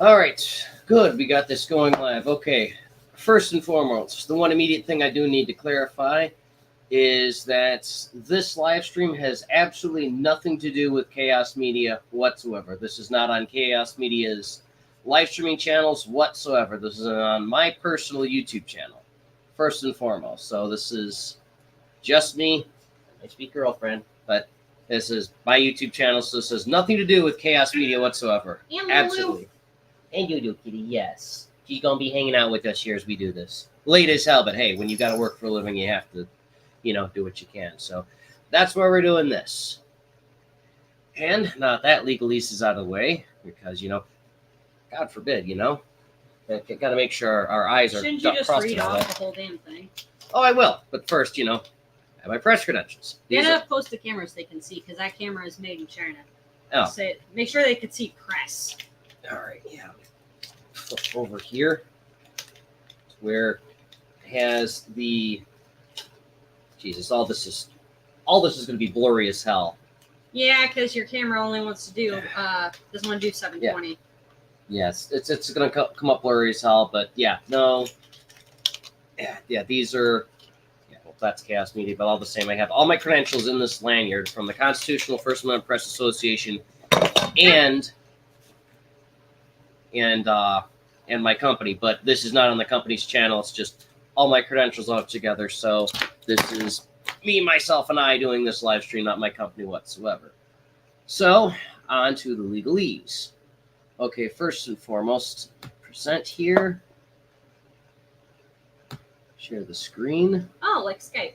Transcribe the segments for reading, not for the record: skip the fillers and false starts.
All right, good. We got this going live. Okay, first and foremost, the one immediate thing I do need to clarify is that this live stream has absolutely nothing to do with Chaos Media whatsoever. This is not on Chaos Media's live streaming channels whatsoever. This is on my personal YouTube channel, first and foremost. So this is just me, my sweet girlfriend, but this is my YouTube channel, so this has nothing to do with Chaos Media whatsoever. And Lulu. Absolutely. And you, Kitty, yes. She's going to be hanging out with us here as we do this. Late as hell, but hey, when you got to work for a living, you have to, do what you can. So that's why we're doing this. And now that legalese is out of the way, because, God forbid, got to make sure our eyes are Shouldn't you just crossed read and all off that. the whole damn thing? Oh, I will. But first, I have my press credentials. Get These are- up close to cameras they can see, because that camera is made in China. Oh. Make sure they can see press. All right, yeah. Flip over here where it has the Jesus. All this is going to be blurry as hell. Yeah, because your camera only wants to do doesn't want to do 720. Yes, it's going to come up blurry as hell. But yeah, no. Yeah. These are. Yeah, well, that's Chaos Media, but all the same, I have all my credentials in this lanyard from the Constitutional First Amendment Press Association, and my company, but this is not on the company's channel. It's just all my credentials all together. So this is me, myself, and I doing this live stream, not my company whatsoever. So on to the legalese. Okay, first and foremost, present here. Share the screen. Oh, like Skype.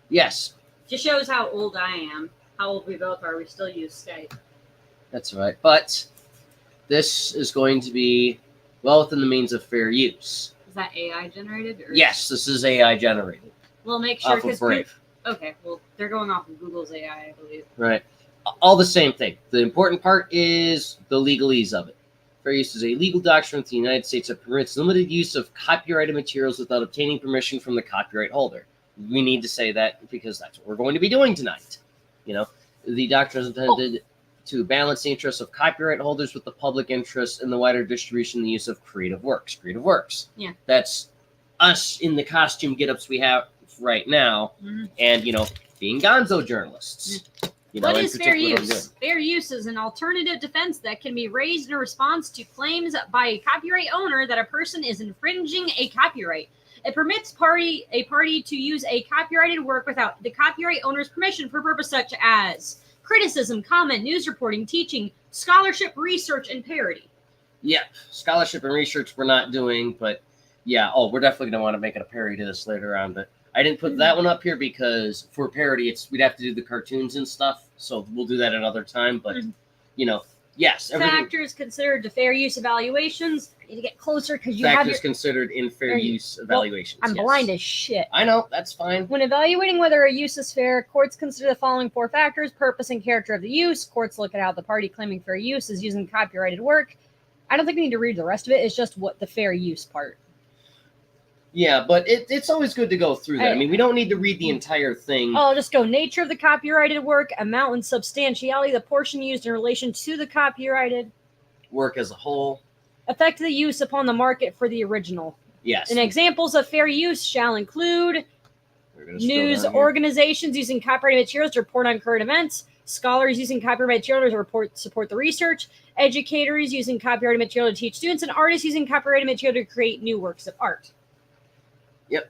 Yes. Just shows how old I am. How old we both are. We still use Skype. That's right. But this is going to be well within the means of fair use. Is that AI generated? Or Yes, this is AI generated. Well, make sure Off of Brave. Okay, well, they're going off of Google's AI, I believe. Right. All the same thing. The important part is the legalese of it. Fair use is a legal doctrine of the United States that permits limited use of copyrighted materials without obtaining permission from the copyright holder. We need to say that because that's what we're going to be doing tonight. The doctrine is intended to balance the interests of copyright holders with the public interest in the wider distribution and the use of creative works. Creative works. Yeah. That's us in the costume get-ups we have right now, and, being gonzo journalists. What is fair use? Fair use is an alternative defense that can be raised in response to claims by a copyright owner that a person is infringing a copyright. It permits a party to use a copyrighted work without the copyright owner's permission for purposes such as criticism, comment, news reporting, teaching, scholarship, research, and parody. Yeah, scholarship and research we're not doing, but yeah, we're definitely going to want to make it a parody to this later on, but I didn't put that one up here because for parody, we'd have to do the cartoons and stuff, so we'll do that another time, but, yes. Factors considered to fair use evaluations. I need to get closer because you have Factors considered in fair use evaluations. I'm blind as shit. I know, that's fine. When evaluating whether a use is fair, courts consider the following 4 factors: purpose and character of the use. Courts look at how the party claiming fair use is using copyrighted work. I don't think we need to read the rest of it. It's just what the fair use part. Yeah, but it's always good to go through that. I mean, we don't need to read the entire thing. I'll just go nature of the copyrighted work, amount and substantiality, the portion used in relation to the copyrighted work as a whole. Effect of the use upon the market for the original. Yes. And examples of fair use shall include news organizations using copyrighted materials to report on current events, scholars using copyrighted material to support the research, educators using copyrighted material to teach students, and artists using copyrighted material to create new works of art. Yep.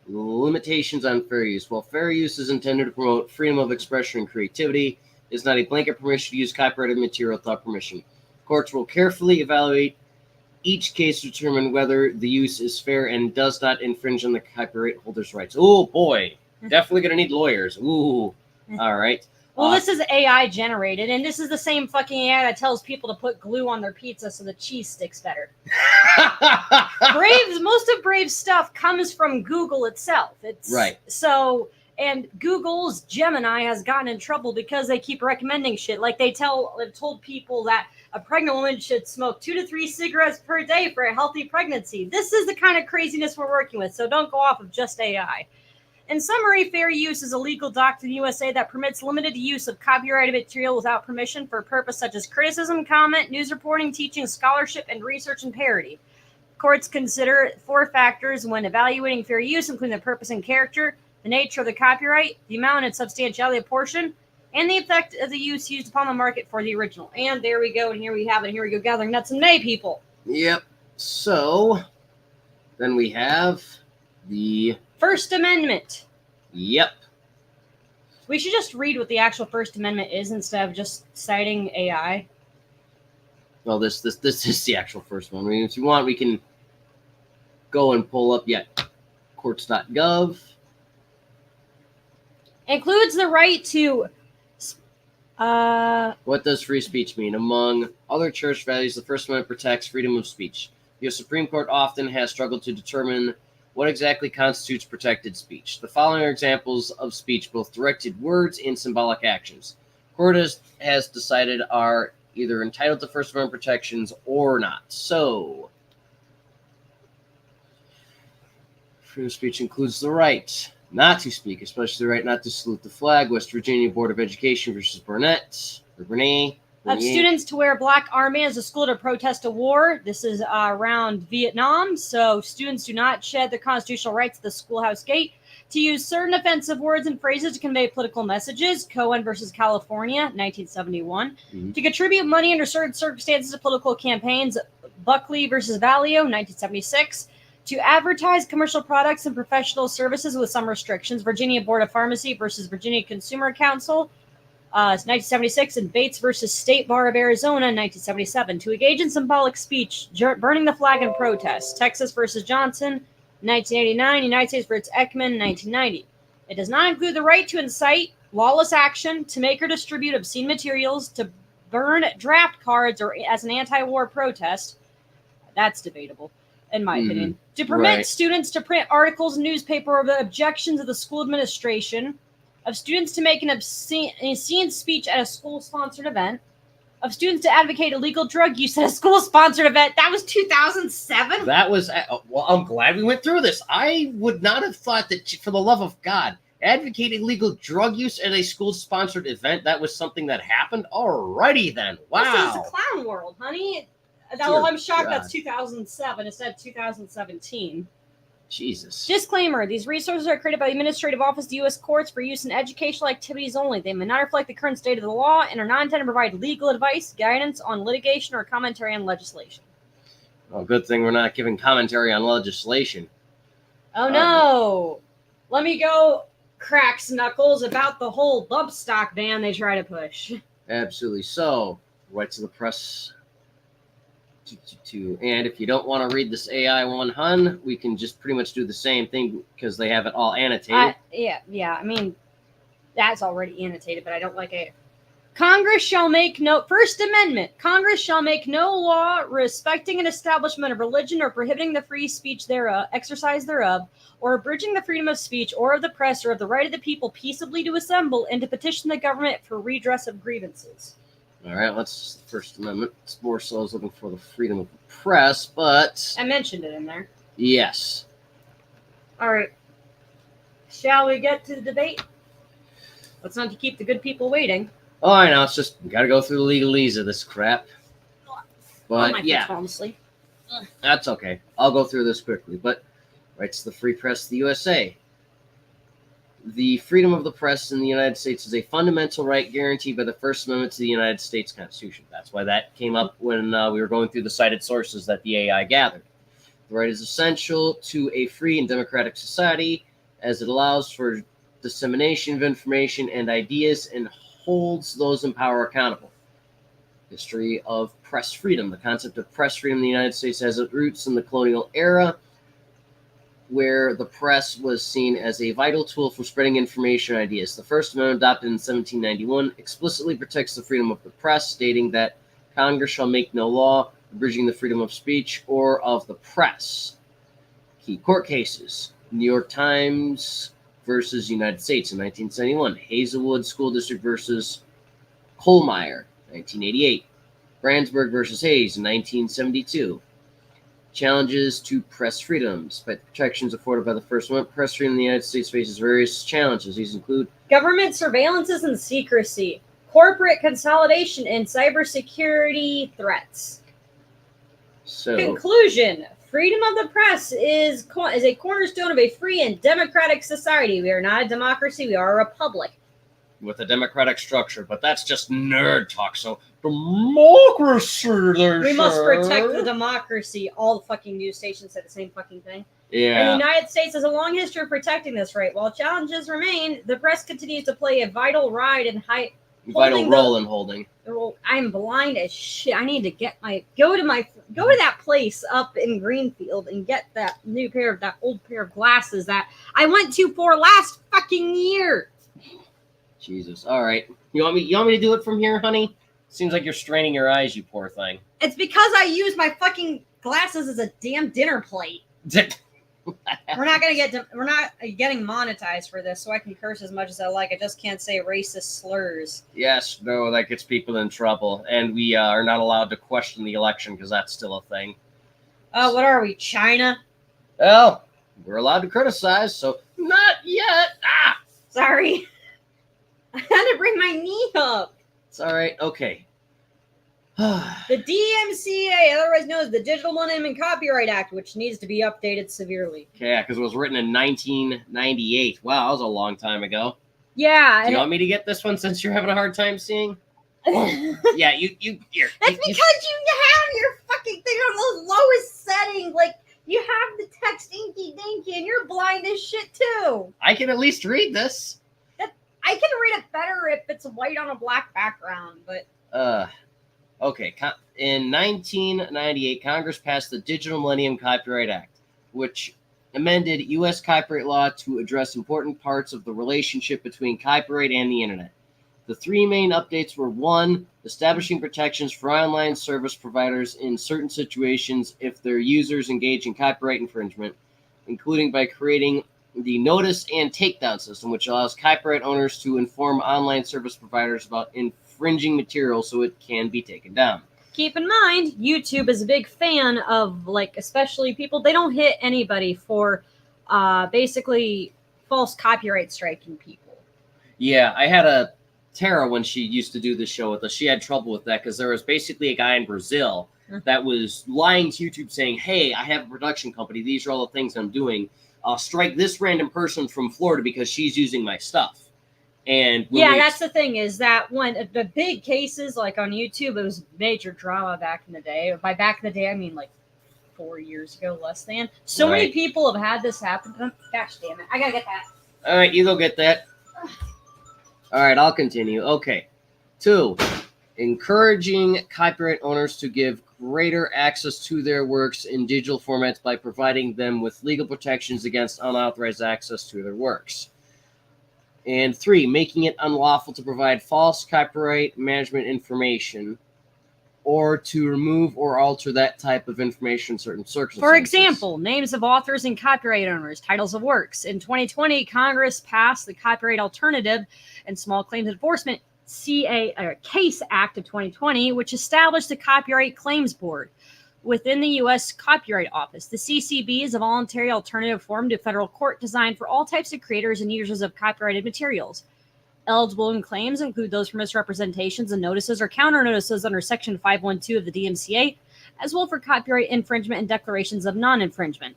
Limitations on fair use. While fair use is intended to promote freedom of expression and creativity, it is not a blanket permission to use copyrighted material without permission. Courts will carefully evaluate each case to determine whether the use is fair and does not infringe on the copyright holder's rights. Oh, boy. Definitely going to need lawyers. Ooh. All right. Well, this is AI generated, and this is the same fucking AI that tells people to put glue on their pizza so the cheese sticks better. Most of Brave's stuff comes from Google itself. It's right. So, and Google's Gemini has gotten in trouble because they keep recommending shit. Like they've told people that a pregnant woman should smoke 2 to 3 cigarettes per day for a healthy pregnancy. This is the kind of craziness we're working with. So don't go off of just AI. In summary, fair use is a legal doctrine in the USA that permits limited use of copyrighted material without permission for a purpose such as criticism, comment, news reporting, teaching, scholarship, and research and parody. Courts consider 4 factors when evaluating fair use, including the purpose and character, the nature of the copyright, the amount and substantiality of portion, and the effect of the use used upon the market for the original. And there we go, and here we have it. Here we go, gathering nuts and may, people. Yep. So then we have the First Amendment. Yep. We should just read what the actual First Amendment is instead of just citing AI. Well, this is the actual first one. I mean, if you want, we can go and pull up courts.gov. Includes the right to. What does free speech mean? Among other church values, the First Amendment protects freedom of speech. The U.S. Supreme Court often has struggled to determine what exactly constitutes protected speech. The following are examples of speech, both directed words and symbolic actions. Court has decided are either entitled to First Amendment protections or not. So, freedom of speech includes the right not to speak, especially the right not to salute the flag. West Virginia Board of Education versus Burnett. Of students to wear black armband as a school to protest a war. This is around Vietnam, so students do not shed their constitutional rights at the schoolhouse gate. To use certain offensive words and phrases to convey political messages. Cohen versus California, 1971. Mm-hmm. To contribute money under certain circumstances to political campaigns. Buckley versus Valeo, 1976. To advertise commercial products and professional services with some restrictions. Virginia Board of Pharmacy versus Virginia Consumer Council. 1976, and Bates versus State Bar of Arizona, 1977. To engage in symbolic speech, burning the flag in protest. Texas versus Johnson, 1989. United States versus Ekman, 1990. It does not include the right to incite lawless action, to make or distribute obscene materials, to burn draft cards, or as an anti-war protest. That's debatable, in my opinion. To permit students to print articles, newspaper, or the objections of the school administration. Of students to make an obscene speech at a school-sponsored event. Of students to advocate illegal drug use at a school-sponsored event. That was 2007? That was... Well, I'm glad we went through this. I would not have thought that, for the love of God, advocating illegal drug use at a school-sponsored event, that was something that happened? Alrighty then. Wow. This is the clown world, honey. I'm shocked that's 2007 instead of 2017. Jesus. Disclaimer: these resources are created by the Administrative Office of the U.S. Courts for use in educational activities only. They may not reflect the current state of the law and are not intended to provide legal advice, guidance on litigation, or commentary on legislation. Well, good thing we're not giving commentary on legislation. Oh, no. Let me go, cracks knuckles, about the whole bump stock ban they try to push. Absolutely. So, rights of the press... And if you don't want to read this AI one, hun, we can just pretty much do the same thing because they have it all annotated. Yeah. I mean, that's already annotated, but I don't like it. Congress shall make no... First Amendment. Congress shall make no law respecting an establishment of religion or prohibiting the free speech thereof, exercise thereof, or abridging the freedom of speech or of the press or of the right of the people peaceably to assemble and to petition the government for redress of grievances. All right, let's First Amendment. It's more so I was looking for the freedom of the press, but... I mentioned it in there. Yes. All right. Shall we get to the debate? Let's not keep the good people waiting. Oh, I know. It's just, we got to go through the legalese of this crap. But, yeah. Honestly. That's okay. I'll go through this quickly. But, rights to the free press of the USA. The freedom of the press in the United States is a fundamental right guaranteed by the First Amendment to the United States Constitution. That's why that came up when we were going through the cited sources that the AI gathered. The right is essential to a free and democratic society as it allows for dissemination of information and ideas and holds those in power accountable. History of press freedom. The concept of press freedom in the United States has its roots in the colonial era, where the press was seen as a vital tool for spreading information and ideas. The First Amendment, adopted in 1791, explicitly protects the freedom of the press, stating that Congress shall make no law abridging the freedom of speech or of the press. Key court cases: New York Times versus United States in 1971, Hazelwood School District versus Kohlmeyer, 1988, Brandsburg versus Hayes in 1972, Challenges to press freedoms. Despite the protections afforded by the First Amendment, press freedom in the United States faces various challenges. These include government surveillances and secrecy, corporate consolidation, and cybersecurity threats. Conclusion. Freedom of the press is a cornerstone of a free and democratic society. We are not a democracy. We are a republic. With a democratic structure, but that's just nerd talk. So democracy, we must protect the democracy. All the fucking news stations said the same fucking thing. Yeah. And the United States has a long history of protecting this right. While challenges remain, the press continues to play a vital role in holding. I'm blind as shit. I need to go to that place up in Greenfield and get that old pair of glasses that I went to for last fucking year. Jesus. All right. You want me to do it from here, honey? Seems like you're straining your eyes, you poor thing. It's because I use my fucking glasses as a damn dinner plate. We're not getting monetized for this, so I can curse as much as I like. I just can't say racist slurs. Yes, no, that gets people in trouble, and we are not allowed to question the election because that's still a thing. Oh, what are we, China? Well, we're allowed to criticize, so not yet. Sorry. I had to bring my knee up. It's all right. Okay. The DMCA, otherwise known as the Digital Millennium and Copyright Act, which needs to be updated severely. Yeah, because it was written in 1998. Wow, that was a long time ago. Yeah. Do you want me to get this one since you're having a hard time seeing? Yeah, you. Here. That's because you have your fucking thing on the lowest setting. Like, you have the text inky dinky, and you're blind as shit too. I can at least read this. I can read it better if it's white on a black background, but... Okay. In 1998, Congress passed the Digital Millennium Copyright Act, which amended U.S. copyright law to address important parts of the relationship between copyright and the internet. The three main updates were: 1, establishing protections for online service providers in certain situations if their users engage in copyright infringement, including by creating the notice and takedown system, which allows copyright owners to inform online service providers about infringing material so it can be taken down. Keep in mind, YouTube is a big fan of, like, especially people, they don't hit anybody for basically false copyright striking people. Yeah, I had a Tara when she used to do this show with us. She had trouble with that because there was basically a guy in Brazil that was lying to YouTube saying, hey, I have a production company. These are all the things I'm doing. I'll strike this random person from Florida because she's using my stuff. And that's the thing, is that when the big cases, like on YouTube, it was major drama back in the day. By back in the day, I mean like 4 years ago, less than. So many people have had this happen to them. Gosh damn it. I gotta get that. All right, you go get that. All right, I'll continue. Okay. 2, encouraging copyright owners to give greater access to their works in digital formats by providing them with legal protections against unauthorized access to their works. And 3, making it unlawful to provide false copyright management information or to remove or alter that type of information in certain circumstances. For example, names of authors and copyright owners, titles of works. In 2020, Congress passed the Copyright Alternative and Small Claims Enforcement Case Act of 2020, which established the Copyright Claims Board within the U.S. Copyright Office. The CCB is a voluntary alternative form to federal court designed for all types of creators and users of copyrighted materials. Eligible claims include those for misrepresentations and notices or counter notices under Section 512 of the DMCA, as well for copyright infringement and declarations of non-infringement.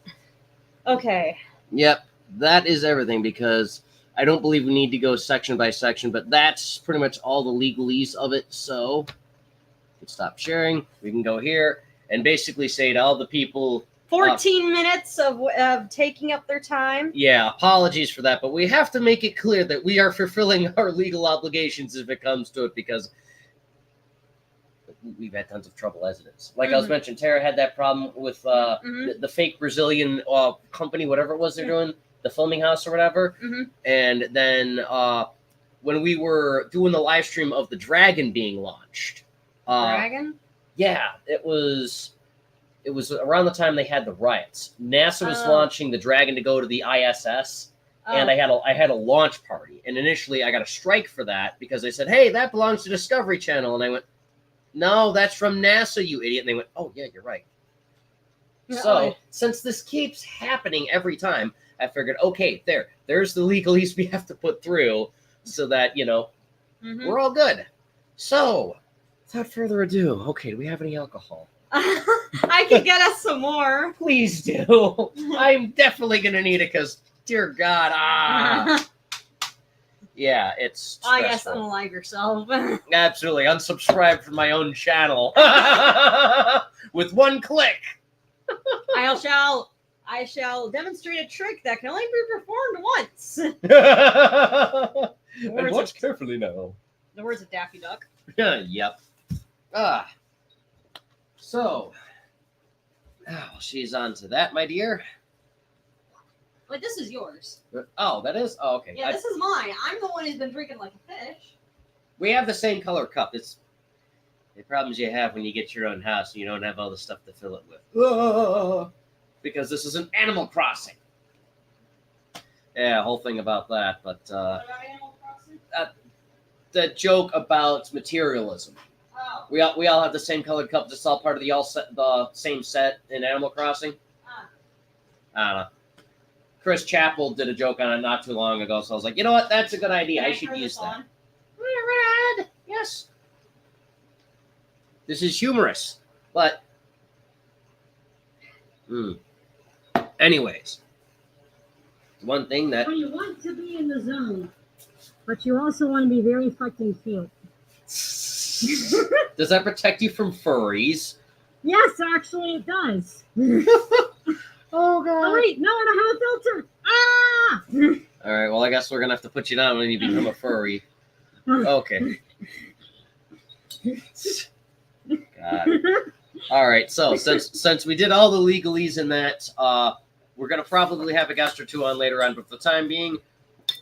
Okay. Yep, that is everything, because I don't believe we need to go section by section, but that's pretty much all the legalese of it. So we can stop sharing. We can go here and basically say to all the people... 14 minutes of taking up their time. Yeah, apologies for that, but we have to make it clear that we are fulfilling our legal obligations if it comes to it, because we've had tons of trouble as it is. Like I was mentioning, Tara had that problem with the fake Brazilian company, whatever it was they're doing, the filming house or whatever. And then when we were doing the live stream of the Dragon being launched. Dragon? Yeah, it was around the time they had the riots. NASA was launching the Dragon to go to the ISS, and I had a launch party. And initially, I got a strike for that because they said, "Hey, that belongs to Discovery Channel," and I went, "No, that's from NASA, you idiot." And they went, "Oh yeah, you're right." So, since this keeps happening every time, I figured, okay, there's the legalese we have to put through so that, we're all good. So, without further ado, okay, do we have any alcohol? I can get us some more. Please do. I'm definitely going to need it because, dear God, yeah, it's stressful. I guess unlike yourself. Absolutely. Unsubscribe from my own channel. With one click. I shall demonstrate a trick that can only be performed once. And watch carefully now. The words of Daffy Duck. Yep. So, she's on to that, my dear. Like, this is yours. Oh, that is? Oh, okay. Yeah, this is mine. I'm the one who's been drinking like a fish. We have the same color cup. It's the problems you have when you get your own house and you don't have all the stuff to fill it with. Because this is an Animal Crossing. Yeah, whole thing about that. But Animal Crossing? The joke about materialism. Oh. We all have the same colored cup. It's all part of the same set in Animal Crossing. I don't know. Chris Chappell did a joke on it not too long ago, so I was like, you know what? That's a good idea. I should use that. Red. Yes. This is humorous, but anyways, one thing that you want to be in the zone, but you also want to be very fucking cute. does that protect you from furries? Yes, actually, it does. Oh god! Oh wait, no, I don't have a filter. Ah! All right, well, I guess we're gonna have to put you down when you become a furry. Okay. God. All right, so since we did all the legalese in that, we're gonna probably have a guest or two on later on, but for the time being,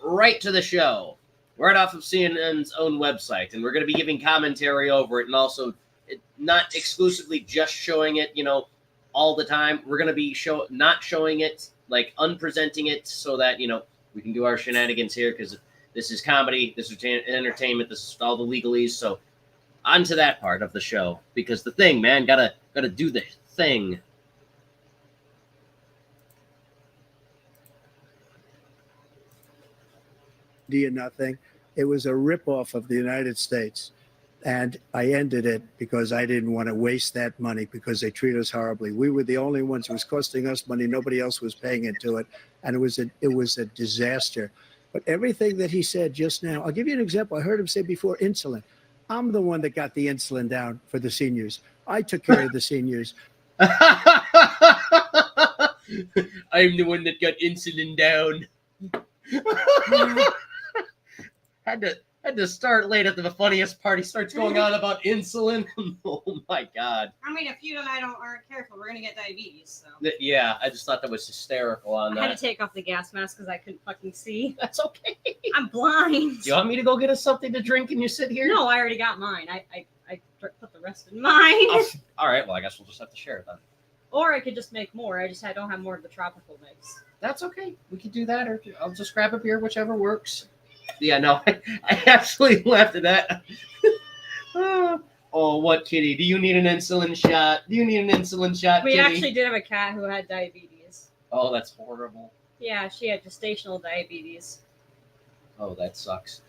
right to the show, right off of CNN's own website, and we're gonna be giving commentary over it, and also not exclusively just showing it, all the time. We're gonna be not showing it, like unpresenting it, so that we can do our shenanigans here because this is comedy, this is entertainment, this is all the legalese. So on to that part of the show because the thing, man, gotta do the thing. Nothing. It was a ripoff of the United States. And I ended it because I didn't want to waste that money because they treat us horribly. We were the only ones. It was costing us money. Nobody else was paying into it. And it was a disaster. But everything that he said just now, I'll give you an example. I heard him say before insulin. I'm the one that got the insulin down for the seniors. I took care of the seniors. I'm the one that got insulin down. Had to start late after the funniest part. He starts going on about insulin. Oh my god. I mean, if you and I aren't careful, we're gonna get diabetes. So. Yeah, I just thought that was hysterical on that. I had to take off the gas mask because I couldn't fucking see. That's okay. I'm blind. Do you want me to go get us something to drink and you sit here? No, I already got mine. I put the rest in mine. Oh, all right, well, I guess we'll just have to share it then. Or I could just make more. I don't have more of the tropical mix. That's okay. We could do that, or I'll just grab a beer, whichever works. Yeah, no, I absolutely laughed at that. Oh, what, Kitty? Do you need an insulin shot? Do you need an insulin shot, We Kitty? actually did have a cat who had diabetes. Oh, that's horrible. Yeah, she had gestational diabetes. Oh, that sucks.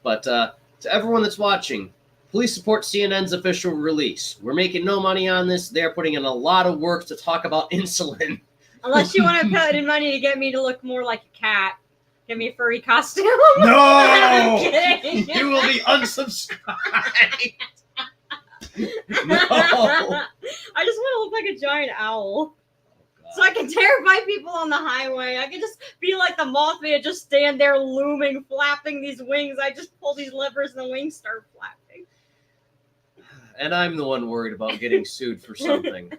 But to everyone that's watching, please support CNN's official release. We're making no money on this. They're putting in a lot of work to talk about insulin. Unless you want to put in money to get me to look more like a cat. Give me a furry costume. No! I'm kidding. You will be unsubscribed. No! I just want to look like a giant owl. So I can terrify people on the highway. I can just be like the Mothman, just stand there looming, flapping these wings. I just pull these levers and the wings start flapping. And I'm the one worried about getting sued for something.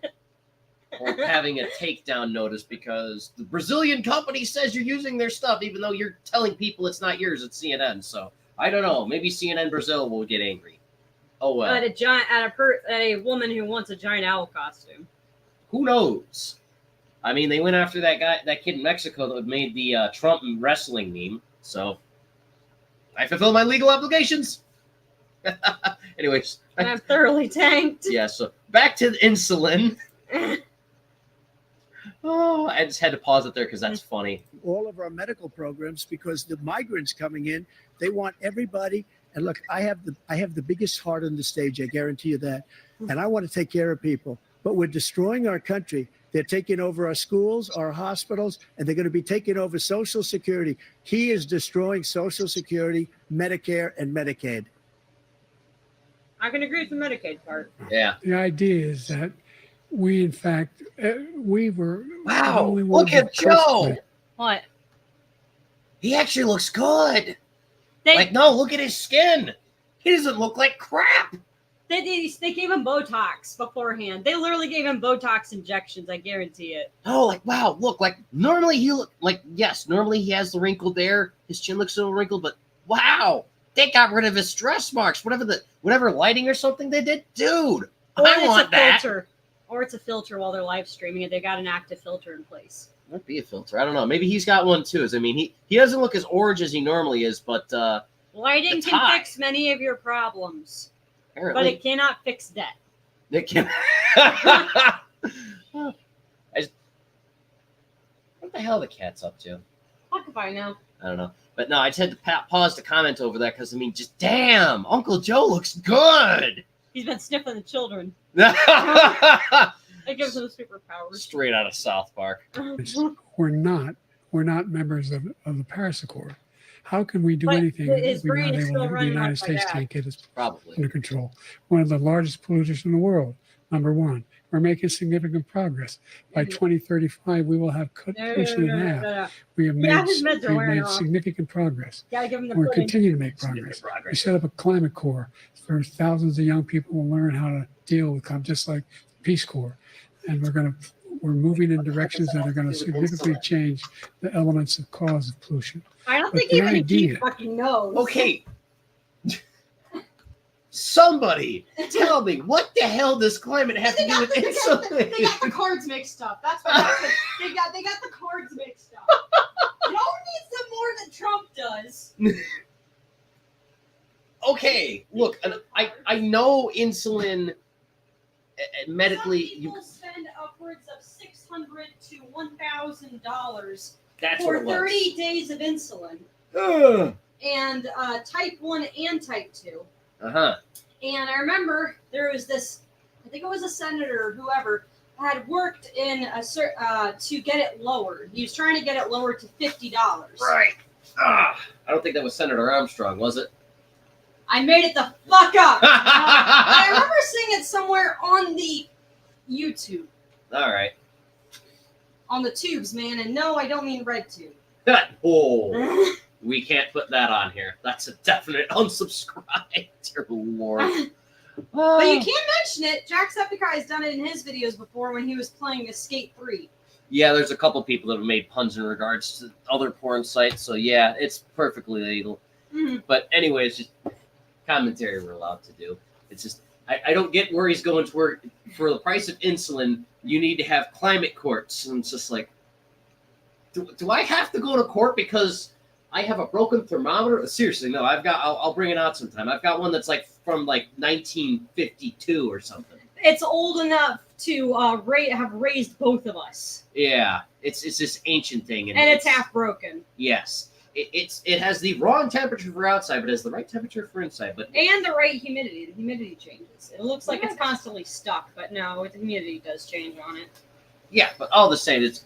Or having a takedown notice because the Brazilian company says you're using their stuff, even though you're telling people it's not yours, it's CNN. So I don't know. Maybe CNN Brazil will get angry. Oh well. At a woman who wants a giant owl costume. Who knows? I mean, they went after that kid in Mexico that made the Trump wrestling meme. So I fulfill my legal obligations. Anyways. And I'm thoroughly tanked. Yeah, so back to the insulin. I just had to pause it there because that's funny. All of our medical programs, because the migrants coming in, they want everybody. And look, I have the biggest heart on the stage. I guarantee you that. And I want to take care of people. But we're destroying our country. They're taking over our schools, our hospitals, and they're going to be taking over Social Security. He is destroying Social Security, Medicare, and Medicaid. I can agree with the Medicaid part. Yeah. The idea is that we, in fact, we were Wow. the only ones Look at that coached Joe. with. What? He actually looks good. They Like, no, look at his skin. He doesn't look like crap. they gave him Botox beforehand. They literally gave him Botox injections. I guarantee it. Oh, like, wow, look, like, normally he look like, yes, normally he has the wrinkle there. His chin looks a little wrinkled, but wow, they got rid of his stress marks. Whatever lighting or something they did, dude, Or I it's want a that. filter. Or it's a filter while they're live streaming it. They got an active filter in place. Might be a filter. I don't know. Maybe he's got one too. I mean, he doesn't look as orange as he normally is, but Lighting The can tie. fix many of your problems, but apparently it cannot fix debt. it can. What the hell are the cats up to? Fuck if I know. I don't know. But no, I just had to pause to comment over that because, I mean, just damn, Uncle Joe looks good. He's been sniffing the children. It gives him superpowers. Straight out of South Park. We're not members of the Paris Accord. How can we do But anything his if we're brain not is able still to? The running United like States that. can't get us Probably. under control. One of the largest polluters in the world, number one. We're making significant progress. By 2035, we will have cut pollution in half. We have Yeah, his meds are wearing made off. significant progress. Gotta give him the We're pudding. continuing to make progress. We set up a climate corps where thousands of young people will learn how to deal with climate, just like Peace Corps. And we're moving in directions that are going to significantly change the elements of cause of pollution. I don't But think the even he idea- fucking knows. Okay. Somebody tell me, what the hell does climate have to do with They insulin? got the cards mixed up. That's what happened. They got the cards mixed up. Joe needs some more than Trump does. Okay, look, and I know insulin medically Some people spend upwards of $600 to $1,000 that's what for it was. 30 days of insulin, Ugh. and type 1 and type 2. Uh-huh. And I remember there was this, I think it was a senator or whoever, had worked in to get it lowered. He was trying to get it lowered to $50. Right. I don't think that was Senator Armstrong, was it? I made it the fuck up. I remember seeing it somewhere on the YouTube, All right. on the tubes, man. And no, I don't mean red tube. Oh, we can't put that on here. That's a definite unsubscribe. Dear Lord. But you can mention it. Jacksepticeye has done it in his videos before when he was playing Escape 3. Yeah, there's a couple people that have made puns in regards to other porn sites, so yeah, it's perfectly legal. Mhm. But anyways, just commentary we're allowed to do. It's just I don't get where he's going to work. For the price of insulin, you need to have climate courts. And it's just like, do I have to go to court because I have a broken thermometer? Seriously, no, I'll bring it out sometime. I've got one that's like from like 1952 or something. It's old enough to have raised both of us. Yeah, it's this ancient thing. And it's half broken. Yes. It has the wrong temperature for outside, but it has the right temperature for inside. But And the right humidity. The humidity changes. It looks like it's constantly stuck, but no, the humidity does change on it. yeah, but all the same, it's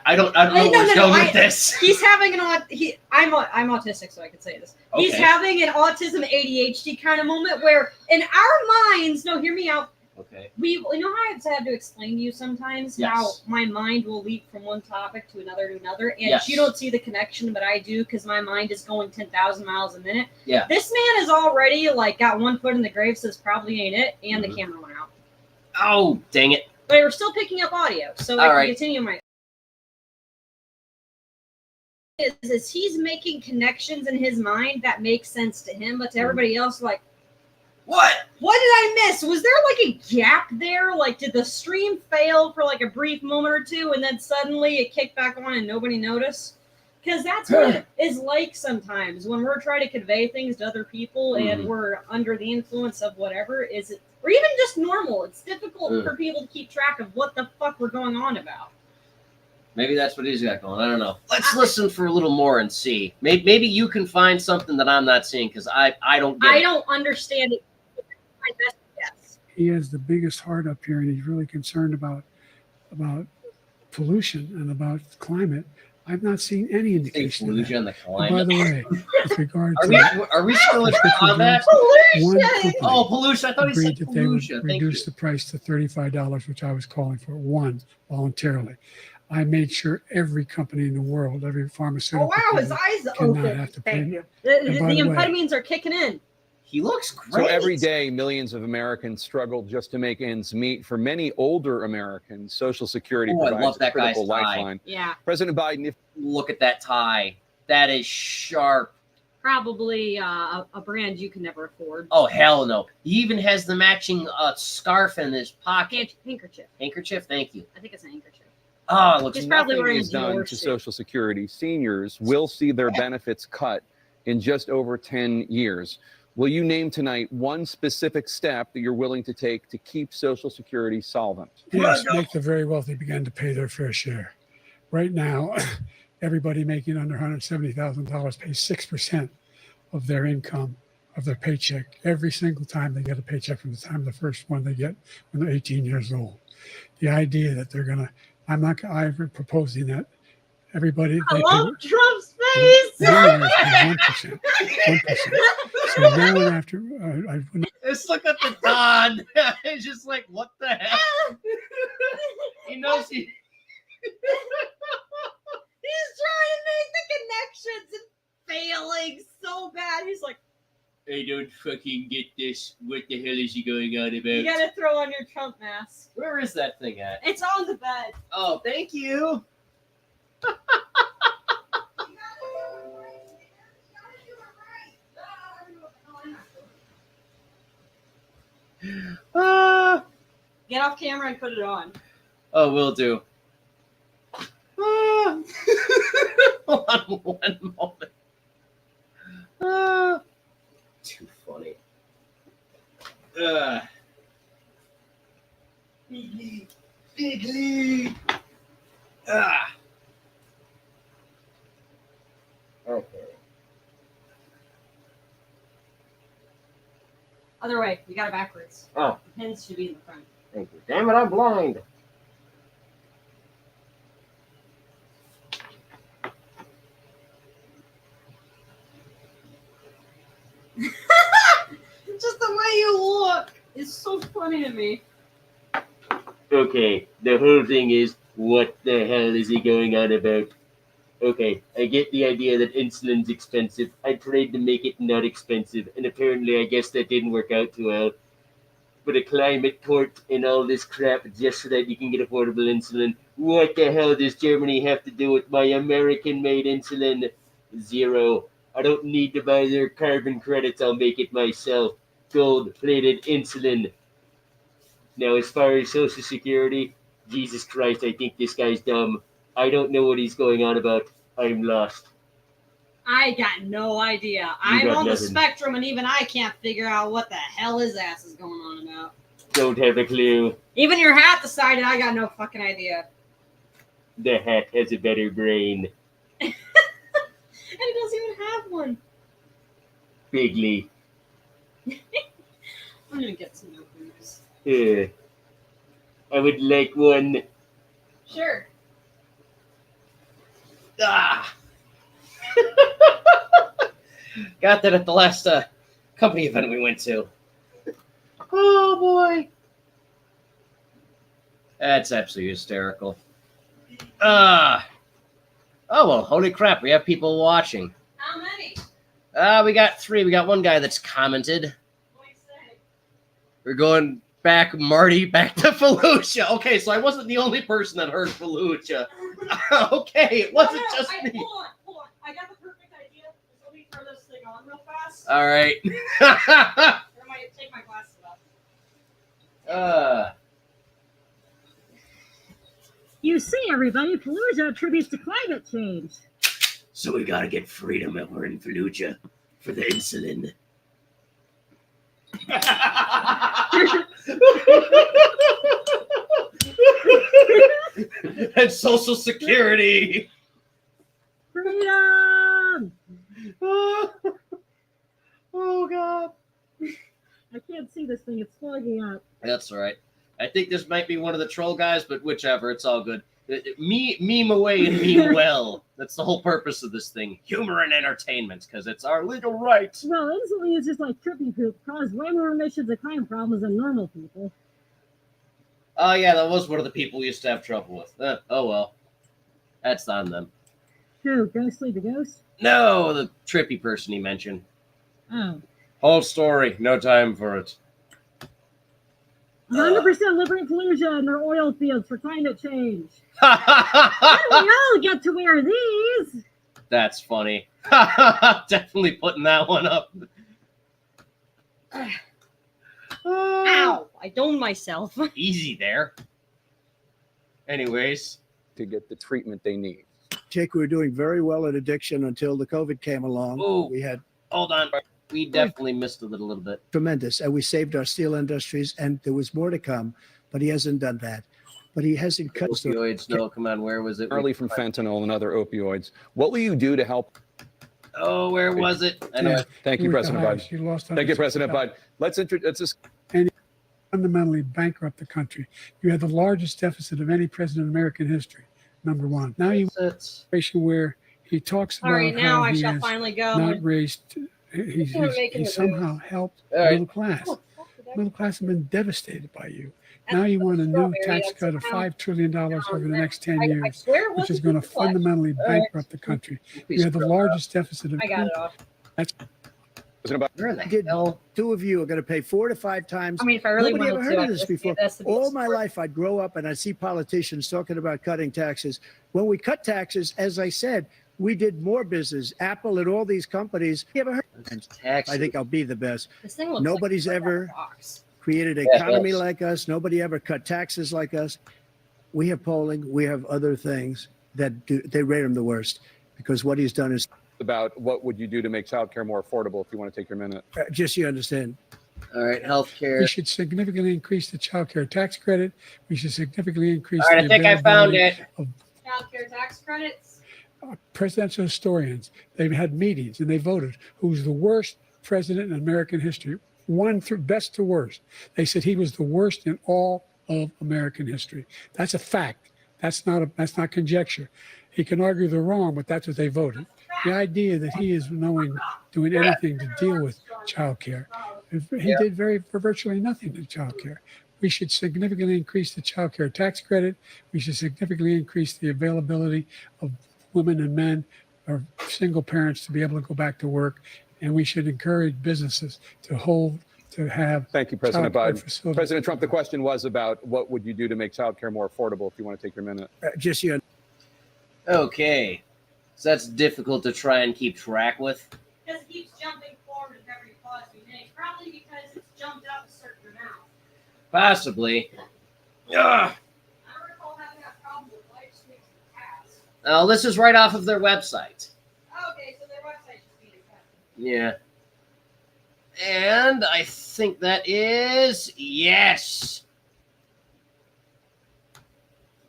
I don't know where it's going with this. He's having I'm autistic, so I can say this. He's Okay. having an autism ADHD kind of moment where in our minds, no, hear me out. Okay. You know how I've had to explain to you sometimes Yes. how my mind will leap from one topic to another, and Yes. you don't see the connection, but I do because my mind is going 10,000 miles a minute. Yeah. This man is already got one foot in the grave, says probably ain't it, and Mhm. the camera went out. Oh, dang it. But we're still picking up audio, so I All can right. continue my. Is he's making connections in his mind that make sense to him, but to everybody else, like, What? what did I miss? Was there a gap there? Did the stream fail for a brief moment or two, and then suddenly it kicked back on and nobody noticed? Because that's what it is like sometimes when we're trying to convey things to other people and we're under the influence of whatever or even just normal. It's difficult for people to keep track of what the fuck we're going on about. Maybe that's what he's got going. I don't know. Let's listen for a little more and see. Maybe you can find something that I'm not seeing because I don't get it. I don't understand it. My best guess. He has the biggest heart up here, and he's really concerned about pollution and about climate. I've not seen any indication of that. Pollution, the And by climate. the way, with regard Are we still in combat? one company Oh, pollution. I thought he agreed said that they would pollution. Thank you. reduce the price to $35, which I was calling for, one, voluntarily. I made sure every company in the world, every Oh pharmaceutical wow, his company eyes cannot open. have to Thank pay. you. The And by the way- amphetamines are kicking in. He looks great. So every day, millions of Americans struggle just to make ends meet. For many older Americans, Social Security Oh, I provides love a that guy's critical tie. lifeline. Yeah, President Biden, if Look at that tie. That is sharp. probably a brand you can never afford. Oh, hell no. He even has the matching scarf in his pocket. Handkerchief. Handkerchief? Thank you. I think it's a handkerchief. Oh, it looks He's probably nothing wearing is done Dior to suit. Social Security, seniors will see their benefits cut in just over 10 years. Will you name tonight one specific step that you're willing to take to keep Social Security solvent? Yes, make the very wealthy begin to pay their fair share. Right now, everybody making under $170,000 pays 6% of their income, of their paycheck, every single time they get a paycheck from the time the first one they get when they're 18 years old. The idea that they're going to, I'm proposing that everybody, I they love pay, Trump's face. millionaires pay 1%. 1%. So no one after, I wouldn't. Just look at the Don. It's just like, what the hell? He knows he. He's trying to make the connections and failing so bad. He's like, I don't fucking get this. What the hell is he going on about? you gotta throw on your Trump mask. Where is that thing at? It's on the bed. Oh, thank you. Get off camera and put it on. Oh, will do. Hold on one moment. Too funny. Big lead. Okay. Other way. You got it backwards. Oh. The pins should be in the front. Thank you. Damn it, I'm blind. Just the way you look is so funny to me. Okay, the whole thing is, what the hell is he going on about? Okay, I get the idea that insulin's expensive. I tried to make it not expensive, and apparently I guess that didn't work out too well. But a climate court and all this crap just so that you can get affordable insulin. What the hell does Germany have to do with my American-made insulin? Zero. I don't need to buy their carbon credits. I'll make it myself. Gold-plated insulin. Now, as far as Social Security, Jesus Christ, I think this guy's dumb. I don't know what he's going on about. I'm lost. I got no idea. I'm got on the nothing. spectrum, and even I can't figure out what the hell his ass is going on about. Don't have a clue. Even your hat decided I got no fucking idea. The hat has a better brain. And he doesn't even have one. Bigly. I'm gonna get some milkers. I would like one. Sure. Ah. Got that at the last company event we went to. Oh boy. That's absolutely hysterical. Oh well, holy crap, we have people watching. How many? We got 3. We got one guy that's commented. What do you say? We're going back, Marty, back to Fallujah. Okay, so I wasn't the only person that heard Fallujah. Okay, it wasn't just me. Hold on. I got the perfect idea. Just let me throw this thing on real fast. All right. Or I might take my glasses off. You see, everybody, Fallujah attributes to climate change. So we gotta get freedom over in Fallujah for the insulin. and Social Security. Freedom! Oh God. I can't see this thing. It's fogging up. That's all right. I think this might be one of the troll guys, but whichever, it's all good. Meme away and meme well. That's the whole purpose of this thing. Humor and entertainment, because it's our legal right. Well, instantly it's just like trippy poop. Cause way more emissions and crime problems than normal people. Oh, yeah, that was one of the people we used to have trouble with. Oh, well. That's on them. Who? Ghostly the ghost? No, the trippy person he mentioned. Oh. Whole story. No time for it. 100% liberal collusion or oil fields for climate change. How do we all get to wear these? That's funny. Definitely putting that one up. Ow! I doned myself. Easy there. Anyways. To get the treatment they need. Jake, we were doing very well at addiction until the COVID came along. Ooh. We had Hold on. We definitely missed it a little bit. tremendous, and we saved our steel industries, and there was more to come, but he hasn't done that. But he hasn't cut. Opioids, no, come on, where was it? Early from fentanyl and other opioids. What will you do to help? Oh, where was it? I know. Yeah. Thank you, President Biden. You lost Thank you, President Biden. Let's just fundamentally bankrupt the country. You had the largest deficit of any president in American history, number one. Now you have a situation where he talks about All right, now how I he shall has finally go. not raised, he somehow helped the middle class. Middle class have been devastated by you. Now you want a new tax cut of $5 trillion over the next 10 years, which is going to fundamentally bankrupt the country. You have the largest deficit of I got it off. Where in the hell? Two of you are going to pay 4 to 5 times. I mean, if I really Nobody wanted ever to, heard I of this could just before. get this to be All my sport. life, I'd grow up and I'd see politicians talking about cutting taxes. When we cut taxes, as I said, we did more business. Apple and all these companies. You ever heard? Taxes. I think I'll be the best. This thing looks Nobody's like ever a box. created an economy like us. Nobody ever cut taxes like us. We have polling. We have other things that they rate him the worst because what he's done is about what would you do to make childcare more affordable, if you want to take your minute. just so you understand. All right, healthcare. We should significantly increase the child care tax credit. We should significantly increase All right, I think I found it. Child care tax credits. Presidential historians. They've had meetings and they voted who's the worst president in American history. One through best to worst. They said he was the worst in all of American history. That's a fact. That's not conjecture. He can argue they're wrong, but that's what they voted. The idea that he is doing anything to deal with child care. He did virtually nothing to child care. We should significantly increase the child care tax credit. We should significantly increase the availability of women and men or single parents to be able to go back to work. And we should encourage businesses to have. Thank you, President childcare Biden. facilities. President Trump, the question was about what would you do to make childcare more affordable, if you want to take your minute. Just so you Okay. So that's difficult to try and keep track with. Because it keeps jumping forward with every pause we make. Probably because it's jumped up a certain amount. Possibly. Ugh. I don't recall having that problem with live streams in the past. Now, this is right off of their website. Okay, so their website just being affected. Yeah. And I think that is yes.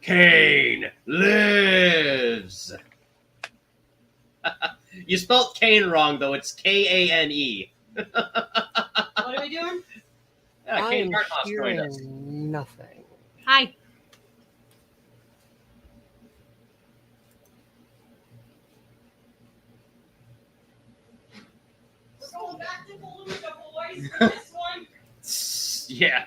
Kane lives. You spelled Kane wrong, though. It's Kane. What are we doing? Yeah, I Kane am Dartmouth joined us. hearing nothing. Hi. We're going back to Volusia, boys, for this one. Yeah.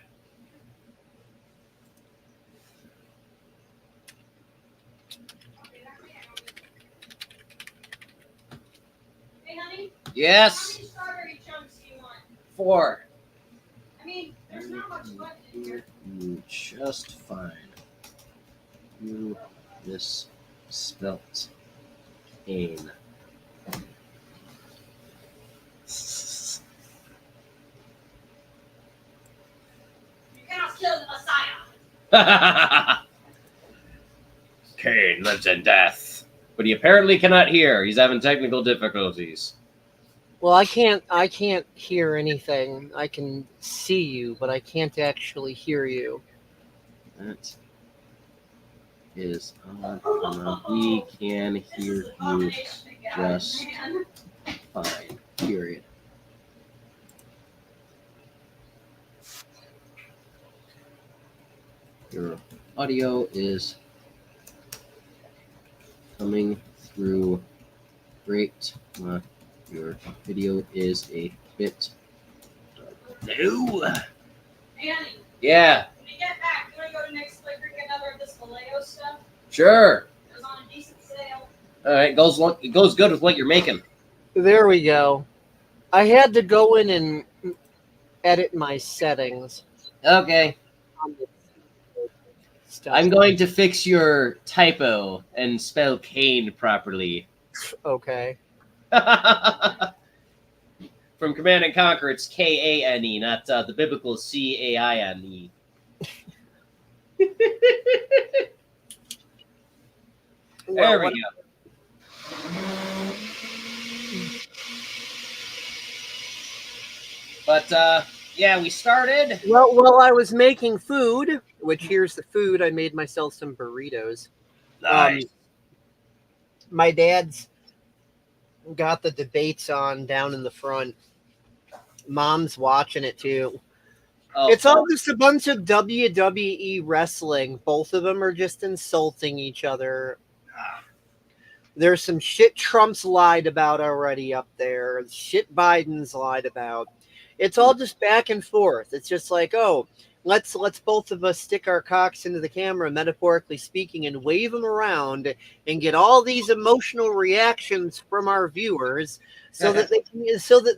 Hey, honey, how Yes. many strawberry chunks do you want? 4. I mean, there's not much left in here. Just fine. You misspelt Kane. You cannot kill the Messiah. Kane lives in death, but he apparently cannot hear. He's having technical difficulties. Well, I can't hear anything. I can see you, but I can't actually hear you. That's is on. We can hear you just fine. Period. Your audio is coming through great. Your video is a bit. No. Annie, Yeah. when you get back, you want to go to Nick's Play Creek and get another of this Vallejo stuff? Sure. It was on a decent sale. All right. It goes good with what you're making. There we go. I had to go in and edit my settings. Okay. On the stuff. I'm going to fix your typo and spell Kane properly. Okay. From Command and Conquer, it's Kane, not the biblical Caine. There we go. But yeah, we started. Well, while I was making food, which here's the food, I made myself some burritos. Nice. My dad's got the debates on down in the front. Mom's watching it too. Oh, It's all just a bunch of WWE wrestling. Both of them are just insulting each other. There's some shit Trump's lied about already up there. Shit Biden's lied about. It's all just back and forth. It's just like, oh, let's both of us stick our cocks into the camera, metaphorically speaking, and wave them around and get all these emotional reactions from our viewers, so that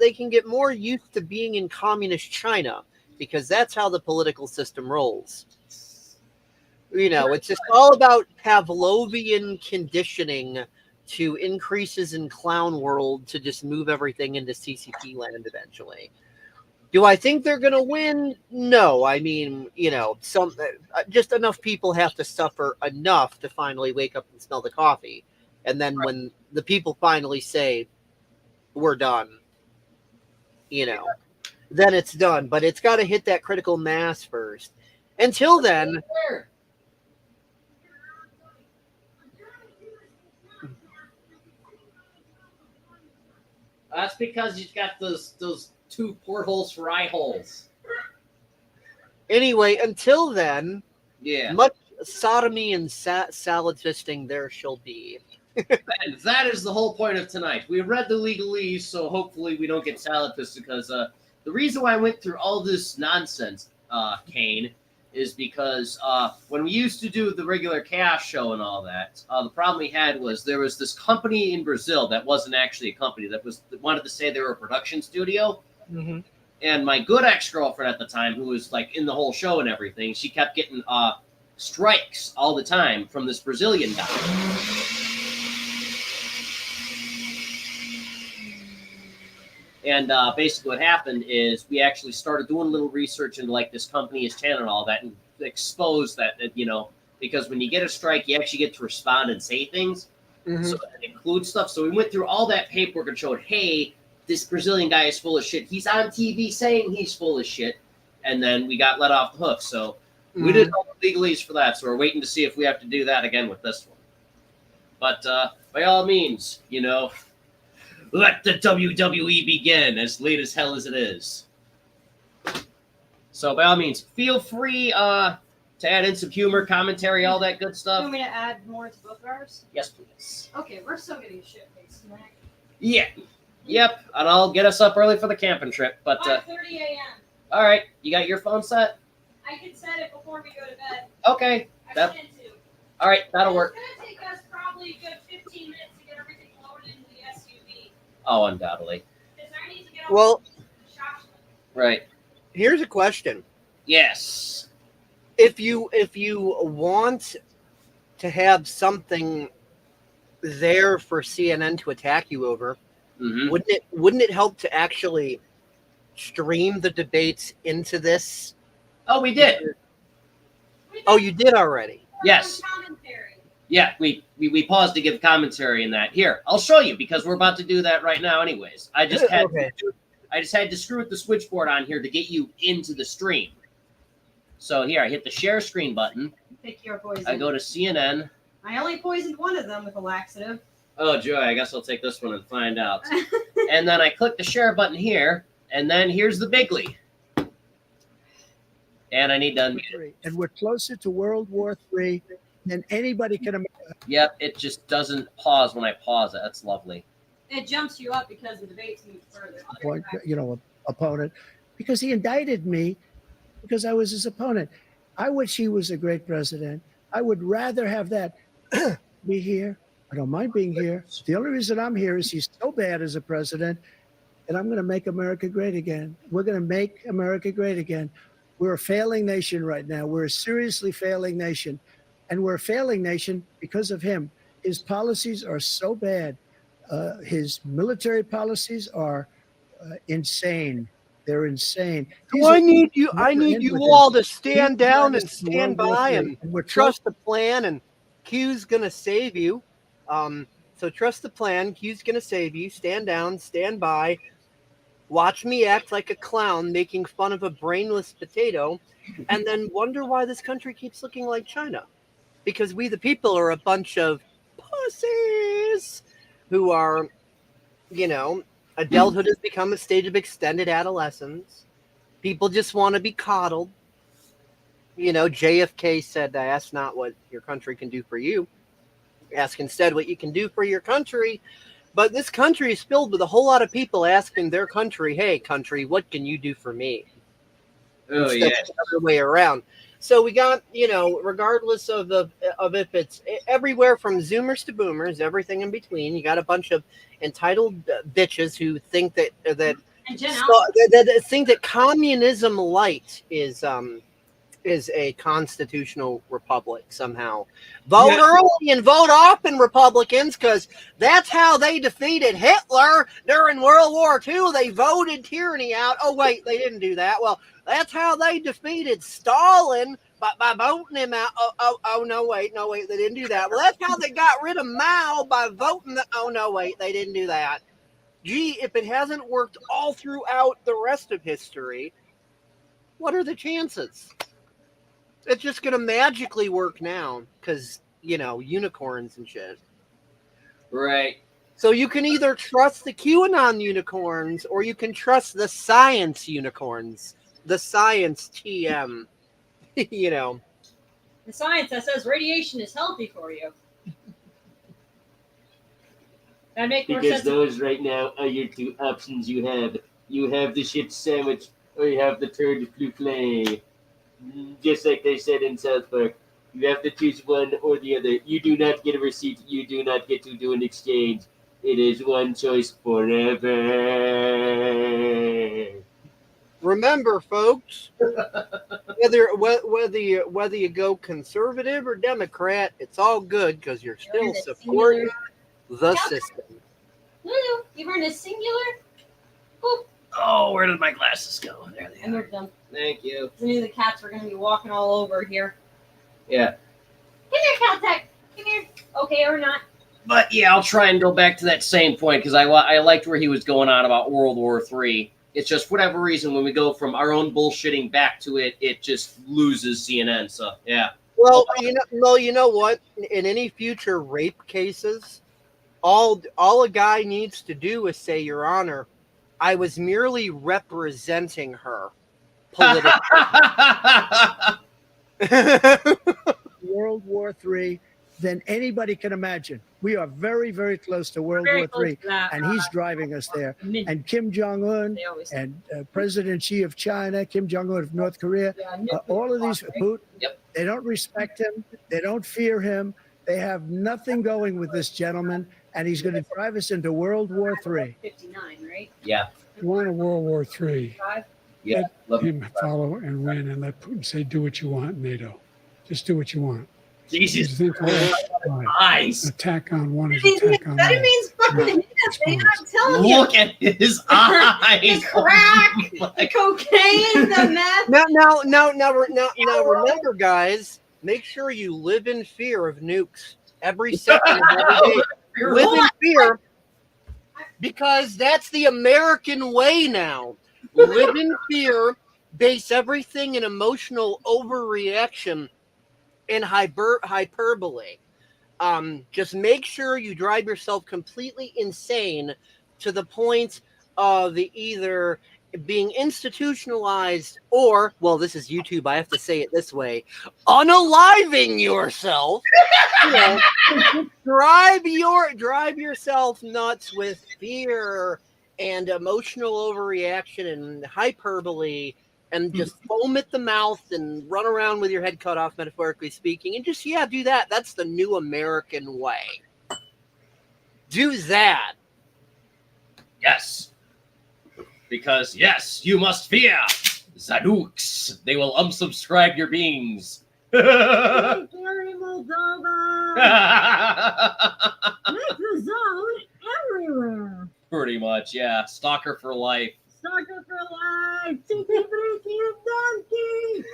they can get more used to being in communist China, because that's how the political system rolls. You know, it's just all about Pavlovian conditioning to increases in clown world to just move everything into CCP land eventually. Do I think they're going to win? No. I mean, you know, just enough people have to suffer enough to finally wake up and smell the coffee. And then when the people finally say, we're done, you know, then it's done. But it's got to hit that critical mass first. Until then, that's because you've got those two portholes for eye holes. anyway, until then, Yeah. much sodomy and salad fisting there shall be. And that is the whole point of tonight. We read the legalese, so hopefully we don't get salad fisted, because the reason why I went through all this nonsense, Kane, is because when we used to do the regular chaos show and all that, the problem we had was there was this company in Brazil that wasn't actually a company, that wanted to say they were a production studio. Mm-hmm. And my good ex-girlfriend at the time, who was like in the whole show and everything, she kept getting strikes all the time from this Brazilian guy. And basically what happened is we actually started doing a little research into like this company, his channel and all that, and exposed that, you know, because when you get a strike, you actually get to respond and say things. Mm-hmm. So that includes stuff. So we went through all that paperwork and showed, hey, this Brazilian guy is full of shit. He's on TV saying he's full of shit. And then we got let off the hook. So we did all the legalese for that. So we're waiting to see if we have to do that again with this one. But by all means, you know, let the WWE begin, as late as hell as it is. So by all means, feel free to add in some humor, commentary, all that good You stuff. want me to add more to both ours? Yes, please. Okay, we're still getting shit faced tonight. Yeah. Yep. And I'll get us up early for the camping trip. But 5:30 a.m. all right, you got your phone set? I can set it before we go to bed. Okay. I That, plan to. all right, that'll work. It's going to take us probably a good 15 minutes to get everything loaded into the SUV. Oh, undoubtedly. Because I need to get Well, the shop. Right. here's a question. Yes. If you want to have something there for CNN to attack you over, Mm-hmm. wouldn't it help to actually stream the debates into this? Oh, we did. Oh, you did already. Yes. Commentary. Yeah, we paused to give commentary in that. Here, I'll show you, because we're about to do that right now anyways. I just had Okay. to screw with the switchboard on here to get you into the stream. So here, I hit the share screen button. Pick your poison. I go to CNN. I only poisoned one of them with a laxative. Oh, joy. I guess I'll take this one and find out. And then I click the share button here, and then here's the bigly. And I need to unmute it. And we're closer to World War III than anybody can imagine. Yep, it just doesn't pause when I pause it. That's lovely. It jumps you up because the debates move further. Point, opponent, because he indicted me because I was his opponent. I wish he was a great president. I would rather have that be here. I don't mind being here. The only reason I'm here is he's so bad as a president, and I'm going to make America great again. We're going to make America great again. We're a failing nation right now. We're a seriously failing nation, and we're a failing nation because of him. His policies are so bad. His military policies are insane. They're insane. I need you all to stand down and stand by and trust the plan, and Q's gonna save you. So trust the plan. Q's gonna save you. Stand down, stand by. Watch me act like a clown making fun of a brainless potato, and then wonder why this country keeps looking like China. Because we the people are a bunch of pussies who are, adulthood has become a stage of extended adolescence. People just want to be coddled. JFK said, ask not what your country can do for you. Ask instead what you can do for your country. But this country is filled with a whole lot of people asking their country, hey, country, what can you do for me? Oh, Instead yeah. of the other way around. So we got, regardless of if it's everywhere from Zoomers to Boomers, everything in between, you got a bunch of entitled bitches who think that think that communism light is a constitutional republic somehow. Vote early and vote often, Republicans, because that's how they defeated Hitler during World War II. They voted tyranny out. Oh, wait, they didn't do that. Well, that's how they defeated Stalin by voting him out. Oh, no, wait, they didn't do that. Well, that's how they got rid of Mao by voting. Oh, no, wait, they didn't do that. Gee, if it hasn't worked all throughout the rest of history, what are the chances? It's just going to magically work now because, unicorns and shit. Right. So you can either trust the QAnon unicorns or you can trust the science unicorns. The science TM, The science that says radiation is healthy for you. That makes more sense. Because those right now are your two options you have. You have the shit sandwich or you have the turd souffle. Just like they said in South Park. You have to choose one or the other. You do not get a receipt. You do not get to do an exchange. It is one choice forever. Remember, folks, whether you go conservative or Democrat, it's all good because you're still supporting the system. Lulu, you were in a singular? Boop. Oh, where did my glasses go? There they I are. moved them. Thank you. I knew the cats were going to be walking all over here. Yeah. Come here, Caltech. Come here. Okay or not? But yeah, I'll try and go back to that same point because I liked where he was going on about World War III. It's just whatever reason when we go from our own bullshitting back to it, it just loses CNN. So yeah. Well, you know what? In any future rape cases, all a guy needs to do is say, Your Honor, I was merely representing her politically. World War III than anybody can imagine. We are very, very close to World War III, and he's driving us there. And Kim Jong-un and President Xi of China, Kim Jong-un of North Korea, all of these, they don't respect him. They don't fear him. They have nothing going with this gentleman, and he's going to drive us into World War III. 59, right? Yeah. You want a World War III. Yeah. Let him follow and win and let Putin say, do what you want, NATO. Just do what you want. Jesus. Eyes. Attack on one is attack on That all. means fucking hands. I'm telling you. Look at his eyes. The crack, the cocaine, the meth. Now, remember, guys, make sure you live in fear of nukes every second of every day. Live in fear because that's the American way now. Live in fear base everything in emotional overreaction and hyperbole. Just make sure you drive yourself completely insane to the point of either being institutionalized or, well, this is YouTube, I have to say it this way, unaliving yourself. You know, drive yourself nuts with fear and emotional overreaction and hyperbole, and just foam at the mouth and run around with your head cut off, metaphorically speaking, and just do that. That's the new American way. Do that. Yes. Because, yes, you must fear Zadooks. They will unsubscribe your beings. Hey, Gary Moldova! Make the zone everywhere. Pretty much, yeah. Stalker for life. Stalker for life. Tiki Briki Donkey.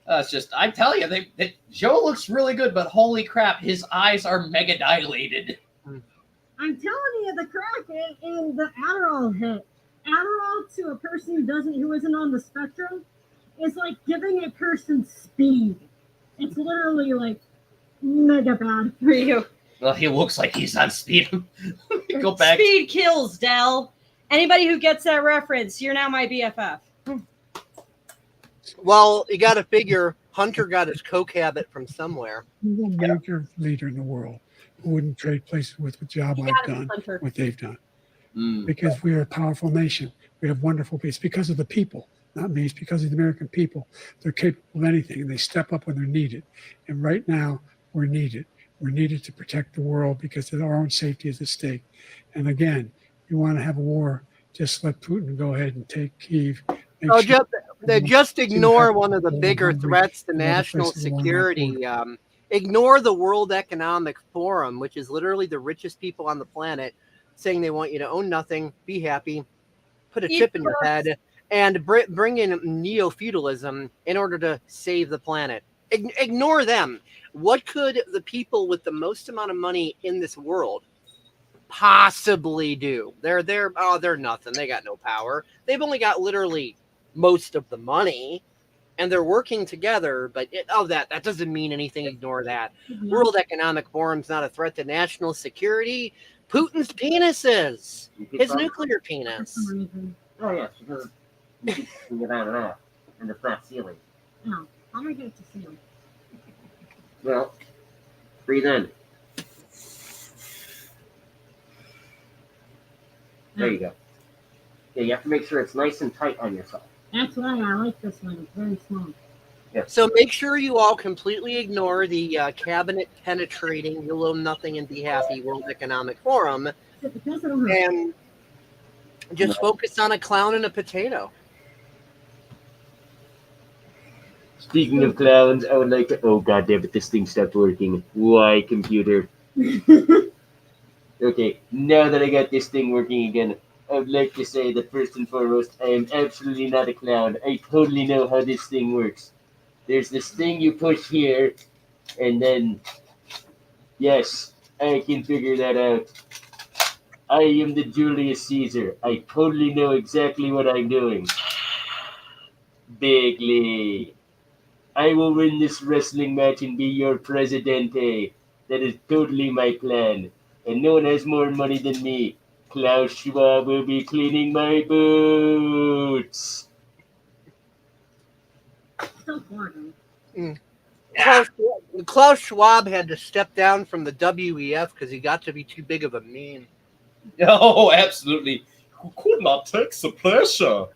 It's just, I tell you, Joe looks really good, but holy crap, his eyes are mega dilated. I'm telling you, the crack in the Adderall hit. Adderall to a person who isn't on the spectrum is like giving a person speed. It's literally like mega bad for you. Well, he looks like he's on speed. Go back. Speed kills, Dell. Anybody who gets that reference, you're now my BFF. Well, you got to figure Hunter got his coke habit from somewhere. He's a major leader in the world who wouldn't trade places with the job I've done, what they've done. Because we are a powerful nation. We have wonderful people. It's because of the people, not me. It's because of the American people. They're capable of anything, and they step up when they're needed. And right now, we're needed. We're needed to protect the world because our own safety is at stake. And again, you want to have a war, just let Putin go ahead and take Kyiv. Just ignore one of the bigger threats to national security. Ignore the World Economic Forum, which is literally the richest people on the planet, saying they want you to own nothing, be happy, put a chip in your head, and bring in neo-feudalism in order to save the planet. Ignore them. What could the people with the most amount of money in this world possibly do? They're nothing. They got no power. They've only got literally most of the money, and they're working together. But that doesn't mean anything. Ignore that. World Economic Forum's not a threat to national security. Putin's penis is his nuclear penis. Oh yes, because you can get out of that and the flat ceiling. No, how am I going to see him? Well, breathe in. There you go. Yeah, you have to make sure it's nice and tight on yourself. That's why I like this one. It's very small. Yeah. So make sure you all completely ignore the cabinet penetrating, you'll own nothing and be happy World Economic Forum, and just focus on a clown and a potato. Speaking of clowns, I would like to. Oh god damn it! This thing stopped working. Why, computer? Okay, now that I got this thing working again, I would like to say that first and foremost, I am absolutely not a clown. I totally know how this thing works. There's this thing you push here, and then, yes, I can figure that out. I am the Julius Caesar. I totally know exactly what I'm doing. Bigly. I will win this wrestling match and be your presidente. That is totally my plan. And no one has more money than me. Klaus Schwab will be cleaning my boots. Klaus Schwab had to step down from the WEF because he got to be too big of a meme. Oh, absolutely. Who could not take the pressure?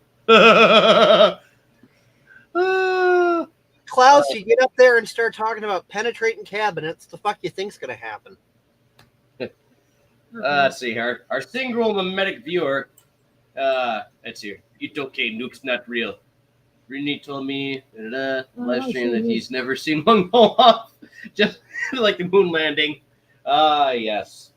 Klaus, you get up there and start talking about penetrating cabinets, the fuck you think's going to happen? Let's see here. Our single mimetic viewer. Let's see. It's okay. Nuke's not real. Rini told me live stream that he's never seen one go off, just like the moon landing. Yes.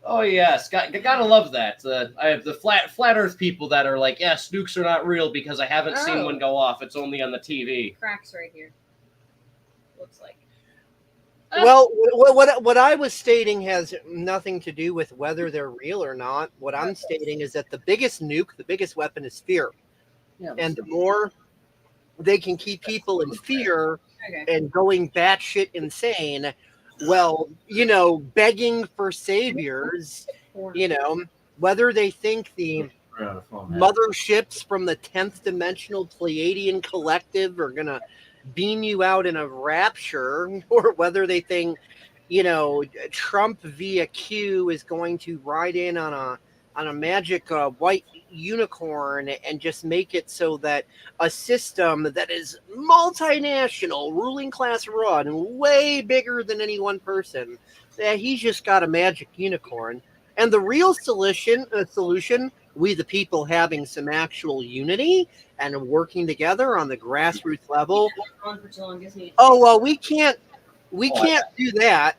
Oh yes, gotta love that. I have the flat Earth people that are like, yes, nukes are not real because I haven't seen one go off. It's only on the TV. Cracks right here. Looks like. Well, what I was stating has nothing to do with whether they're real or not. What I'm stating is that the biggest nuke, the biggest weapon is fear. Yeah, And the more they can keep people in fear Okay. and going batshit insane, well, begging for saviors, whether they think the motherships from the 10th dimensional Pleiadian collective are going to beam you out in a rapture, or whether they think, Trump via Q is going to ride in on a magic white unicorn and just make it so that a system that is multinational, ruling class run, way bigger than any one person, that he's just got a magic unicorn. And the real solution, we the people having some actual unity and working together on the grassroots level. Oh well, we can't do that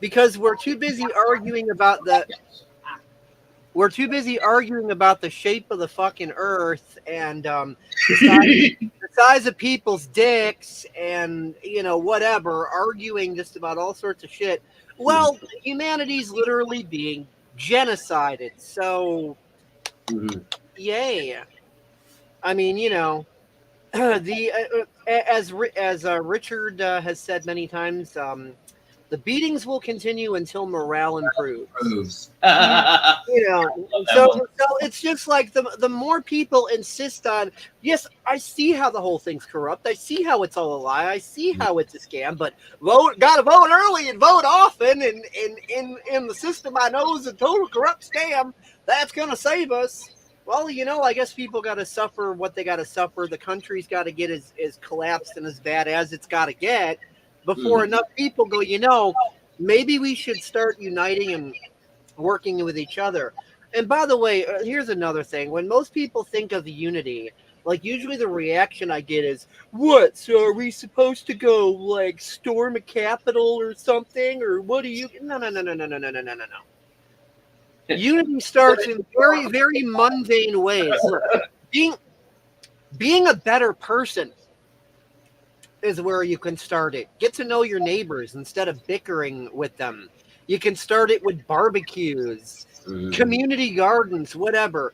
because we're too busy arguing about the shape of the fucking earth and the size of people's dicks and whatever, arguing just about all sorts of shit. Well, humanity's literally being genocided. So yay. I mean, the as Richard has said many times, the beatings will continue until morale improves. So it's just like the more people insist on, yes, I see how the whole thing's corrupt. I see how it's all a lie. I see how it's a scam. But gotta vote early and vote often. And in the system I know is a total corrupt scam. That's gonna save us. Well, I guess people got to suffer what they got to suffer. The country's got to get as collapsed and as bad as it's got to get before enough people go, maybe we should start uniting and working with each other. And by the way, here's another thing. When most people think of unity, like usually the reaction I get is, what? So are we supposed to go like storm a Capitol or something? Or what do you? No. Unity starts in very, very mundane ways. Look, being a better person is where you can start it. Get to know your neighbors instead of bickering with them. You can start it with barbecues, community gardens, whatever.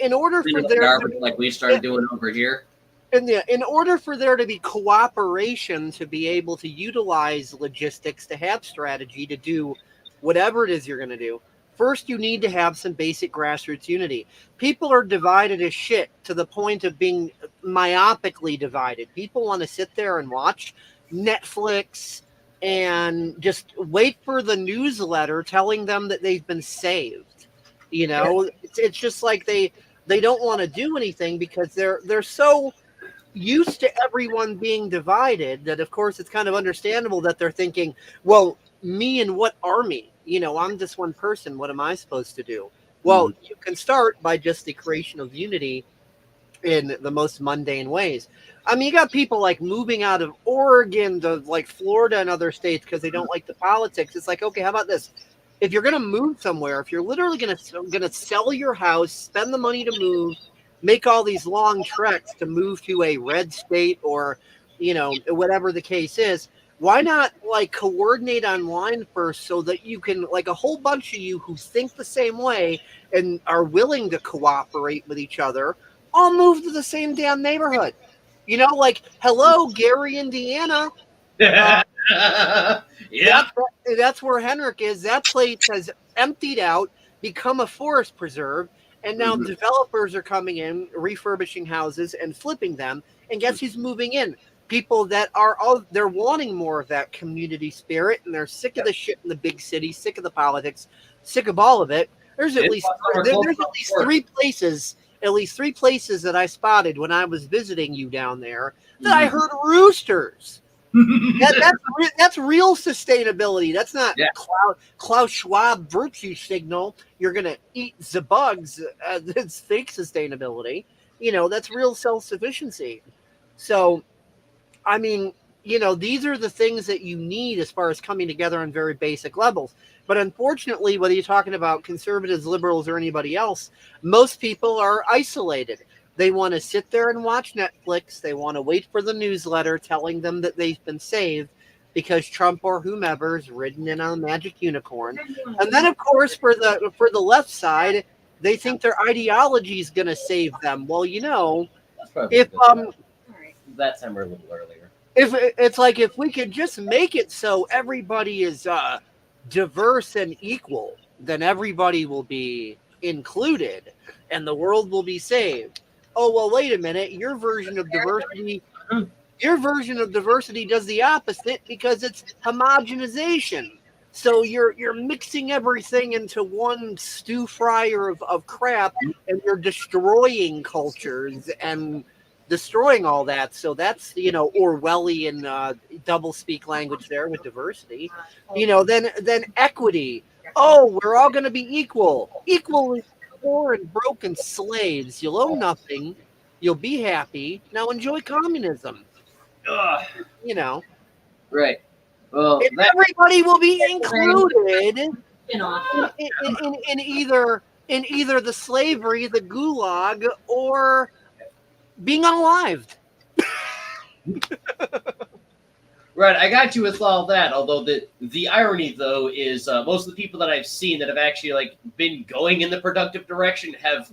In order for there to be, like we started doing over here. In order for there to be cooperation, to be able to utilize logistics, to have strategy, to do whatever it is you're going to do, first, you need to have some basic grassroots unity. People are divided as shit to the point of being myopically divided. People want to sit there and watch Netflix and just wait for the newsletter telling them that they've been saved. It's just like they don't want to do anything because they're so used to everyone being divided that, of course, it's kind of understandable that they're thinking, well, me and what army? I'm just one person. What am I supposed to do? Well, you can start by just the creation of unity in the most mundane ways. I mean, you got people like moving out of Oregon to like Florida and other states because they don't like the politics. It's like, okay, how about this? If you're going to move somewhere, if you're literally going to sell your house, spend the money to move, make all these long treks to move to a red state or, whatever the case is, why not like coordinate online first so that you can, like a whole bunch of you who think the same way and are willing to cooperate with each other, all move to the same damn neighborhood. Like, hello, Gary, Indiana. That's where Henrik is. That place has emptied out, become a forest preserve, and now developers are coming in, refurbishing houses and flipping them. And guess who's moving in? People that they're wanting more of that community spirit, and they're sick of the shit in the big city, sick of the politics, sick of all of it. There's at least three places that I spotted when I was visiting you down there that I heard roosters. That's real sustainability. That's not Klaus Schwab virtue signal. You're gonna eat the bugs. It's fake sustainability. That's real self-sufficiency. So, I mean, these are the things that you need as far as coming together on very basic levels. But unfortunately, whether you're talking about conservatives, liberals, or anybody else, most people are isolated. They want to sit there and watch Netflix. They want to wait for the newsletter telling them that they've been saved because Trump or whomever is ridden in on a magic unicorn. And then, of course, for the left side, they think their ideology is going to save them. Well, That's probably If a good time. All right. That time or a little earlier. if it's like if we could just make it so everybody is diverse and equal, then everybody will be included and the world will be saved. Oh well, wait a minute. Your version of diversity does the opposite because it's homogenization. So you're mixing everything into one stew fryer of crap, and you're destroying cultures and destroying all that. So that's Orwellian double speak language there with diversity. Then equity. Oh, we're all going to be equally poor and broken slaves. You'll own nothing. You'll be happy. Now enjoy communism. Ugh. Right. Well, And everybody will be included You know, in either the slavery, the gulag, or being unalived. right. I got you with all that. Although the irony though is most of the people that I've seen that have actually been going in the productive direction have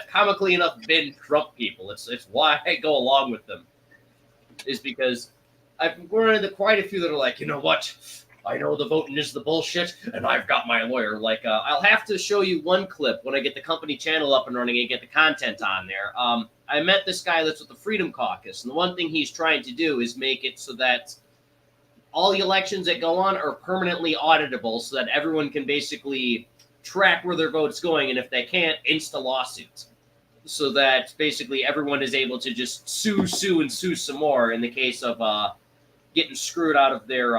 comically enough been Trump people. It's why I go along with them. Is because I've run into quite a few that are like, you know what? I know the voting is the bullshit, and I've got my lawyer. I'll have to show you one clip when I get the company channel up and running and get the content on there. I met this guy that's with the Freedom Caucus, and the one thing he's trying to do is make it so that all the elections that go on are permanently auditable so that everyone can basically track where their vote's going, and if they can't, insta lawsuits. So that basically everyone is able to just sue some more in the case of getting screwed out of their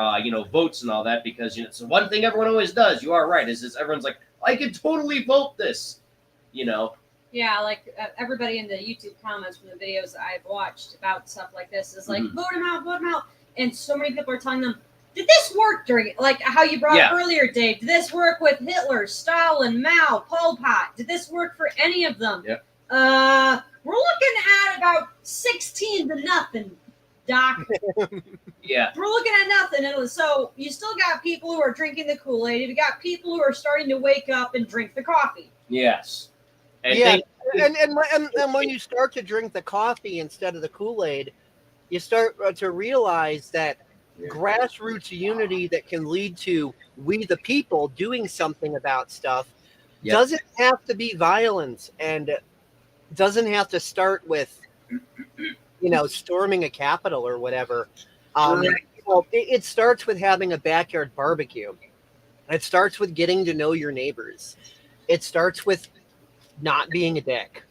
votes and all that, because it's the one thing everyone always does. You are right. Is everyone's like, I can totally vote this. Yeah, everybody in the YouTube comments from the videos that I've watched about stuff like this is like, vote him out. And so many people are telling them, did this work during, how you brought up earlier, Dave? Did this work with Hitler, Stalin, Mao, Pol Pot? Did this work for any of them? Yep. We're looking at about 16-0, Doc. Yeah. We're looking at nothing. And so you still got people who are drinking the Kool-Aid. You got people who are starting to wake up and drink the coffee. Yes. And and when you start to drink the coffee instead of the Kool-Aid, you start to realize that grassroots unity that can lead to we the people doing something about stuff doesn't have to be violence, and doesn't have to start with storming a Capitol or whatever. It starts with having a backyard barbecue. It starts with getting to know your neighbors. It starts with not being a dick.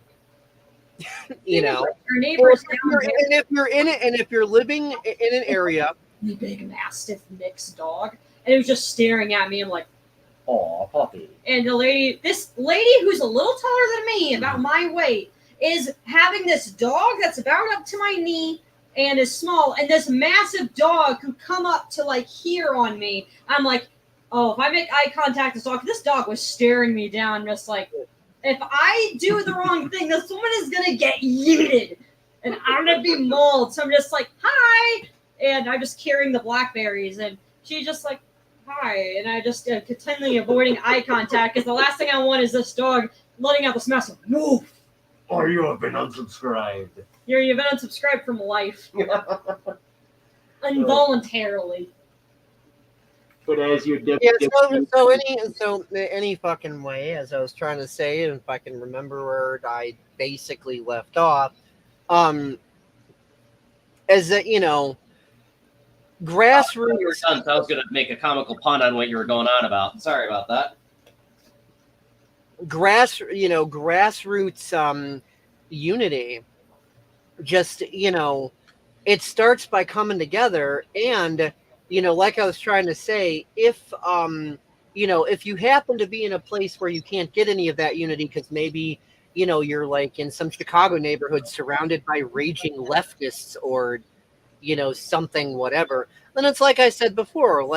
Your neighbors. If you're living in an area, the big mastiff mixed dog, and it was just staring at me. I'm like, "Aw, puppy." And this lady who's a little taller than me, about my weight, is having this dog that's about up to my knee and is small, and this massive dog who come up to here on me. I'm like, oh, if I make eye contact with this dog was staring me down, just like, if I do the wrong thing, this woman is gonna get yeeted, and I'm gonna be mauled. So I'm just like, hi, and I'm just carrying the blackberries, and she's just like, hi, and I just continually avoiding eye contact because the last thing I want is this dog letting out this massive woof. Or you have been unsubscribed. You've been unsubscribed from life. Involuntarily. But as you're any fucking way, as I was trying to say, and if I can remember where I basically left off, as that grassroots. I was going to make a comical pun on what you were going on about. Sorry about that. Grassroots unity. Just it starts by coming together, and like I was trying to say, if you happen to be in a place where you can't get any of that unity because maybe you're in some Chicago neighborhood surrounded by raging leftists or something whatever, then it's like I said before,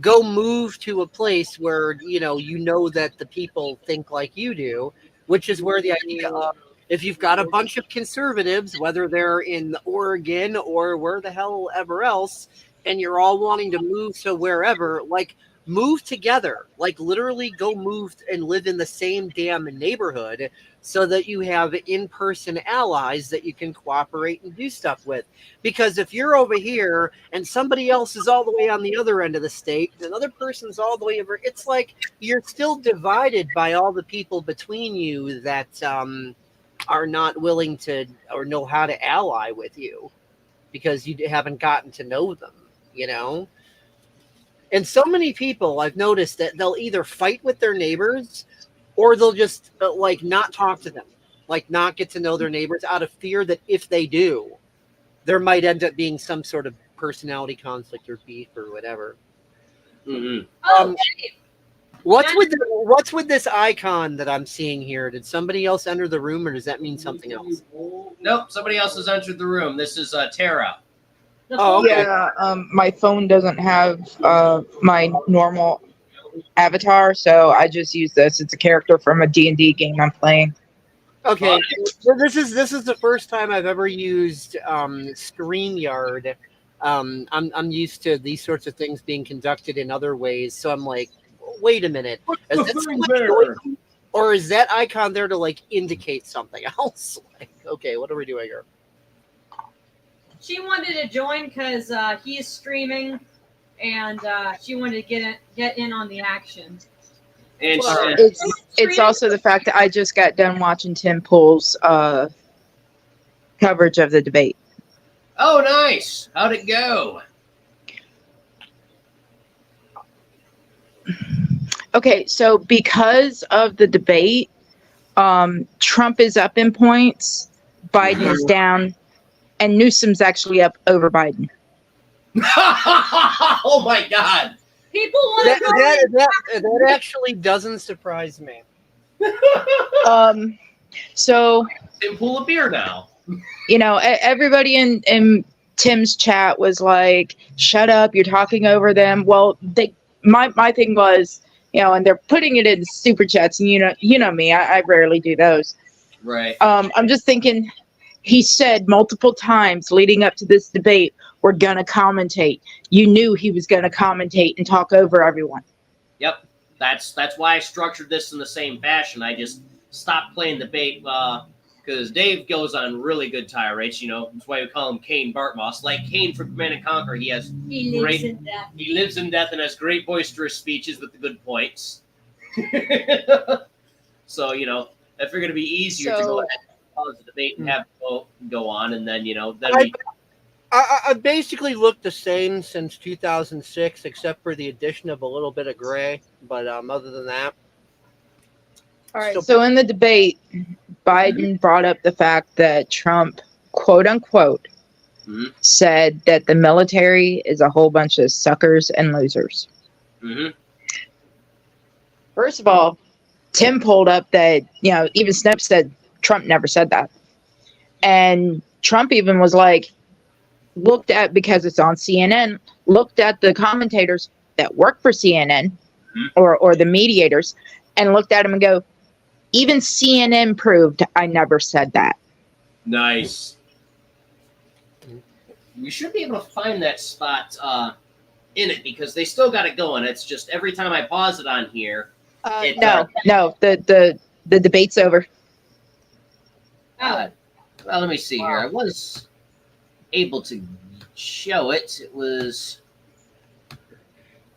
go move to a place where that the people think like you do, which is where the idea of, if you've got a bunch of conservatives, whether they're in Oregon or where the hell ever else, and you're all wanting to move to wherever, like move together, like literally go move and live in the same damn neighborhood so that you have in-person allies that you can cooperate and do stuff with. Because if you're over here and somebody else is all the way on the other end of the state, and another person's all the way over, it's like you're still divided by all the people between you that are not willing to or know how to ally with you because you haven't gotten to know them, you know? And so many people, I've noticed that they'll either fight with their neighbors or they'll just like not talk to them, like not get to know their neighbors out of fear that if they do, there might end up being some sort of personality conflict or beef or whatever. Mm-hmm. What's with this icon that I'm seeing here? Did somebody else enter the room, or does that mean something else? Nope, somebody else has entered the room. This is Tara. Oh, okay. Yeah, my phone doesn't have my normal avatar, so I just use this. It's a character from a D&D game I'm playing. Okay, so this is the first time I've ever used StreamYard. I'm used to these sorts of things being conducted in other ways, so I'm like, wait a minute, is that or is that icon there to like indicate something else? Like, okay, what are we doing here? She wanted to join because he is streaming, and she wanted to get in on the action. And It's also the fact that I just got done watching Tim Pool's coverage of the debate. Oh, nice. How'd it go? Okay, so because of the debate, Trump is up in points, Biden's down, and Newsom's actually up over Biden. Oh my God! People want to go. That actually doesn't surprise me. So Tim Pool a beer now. you know, everybody in Tim's chat was like, "Shut up! You're talking over them." Well, my thing was, you know, and they're putting it in super chats, and you know me, I rarely do those. Right. I'm just thinking. He said multiple times leading up to this debate, we're going to commentate. You knew he was going to commentate and talk over everyone. Yep. That's why I structured this in the same fashion. I just stopped playing debate because Dave goes on really good tirades. You know, that's why we call him Kane Bartmoss. Like Kane from Command & Conquer, he lives in death. He lives in death and has great boisterous speeches with the good points. So, you know, I figured it'd be easier to go ahead and pause the debate and have it go on, and then, you know, then I basically looked the same since 2006, except for the addition of a little bit of gray. But other than that, all right. So in the debate, Biden brought up the fact that Trump, quote unquote, said that the military is a whole bunch of suckers and losers. First of all, Tim pulled up that, you know, even Snip said Trump never said that. And Trump even was like, looked at, because it's on CNN, looked at the commentators that work for CNN or the mediators and looked at them and go, even CNN proved I never said that. Nice. We should be able to find that spot in it because they still got it going. It's just every time I pause it on here. No, the debate's over. Well, let me see here. I was able to show it. It was.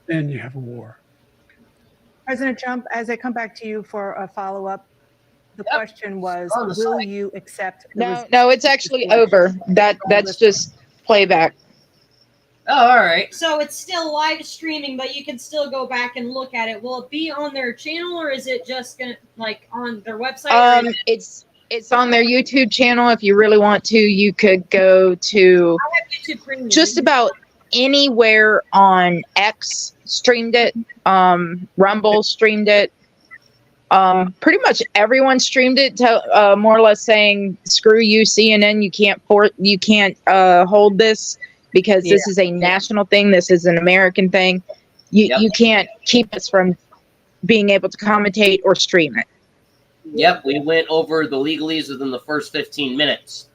Then you have a war. President Trump, as I come back to you for a follow-up, the question was, will you accept? No, it's actually over. That's just playback. Oh, all right. So it's still live streaming, but you can still go back and look at it. Will it be on their channel, or is it just gonna like on their website? It's on their YouTube channel. If you really want to, you could go to just about anywhere on X streamed it. Rumble streamed it. Pretty much everyone streamed it, more or less saying, "Screw you, CNN. You can't hold this because this is a national thing. This is an American thing. You can't keep us from being able to commentate or stream it." Yep, we went over the legalese within the first 15 minutes.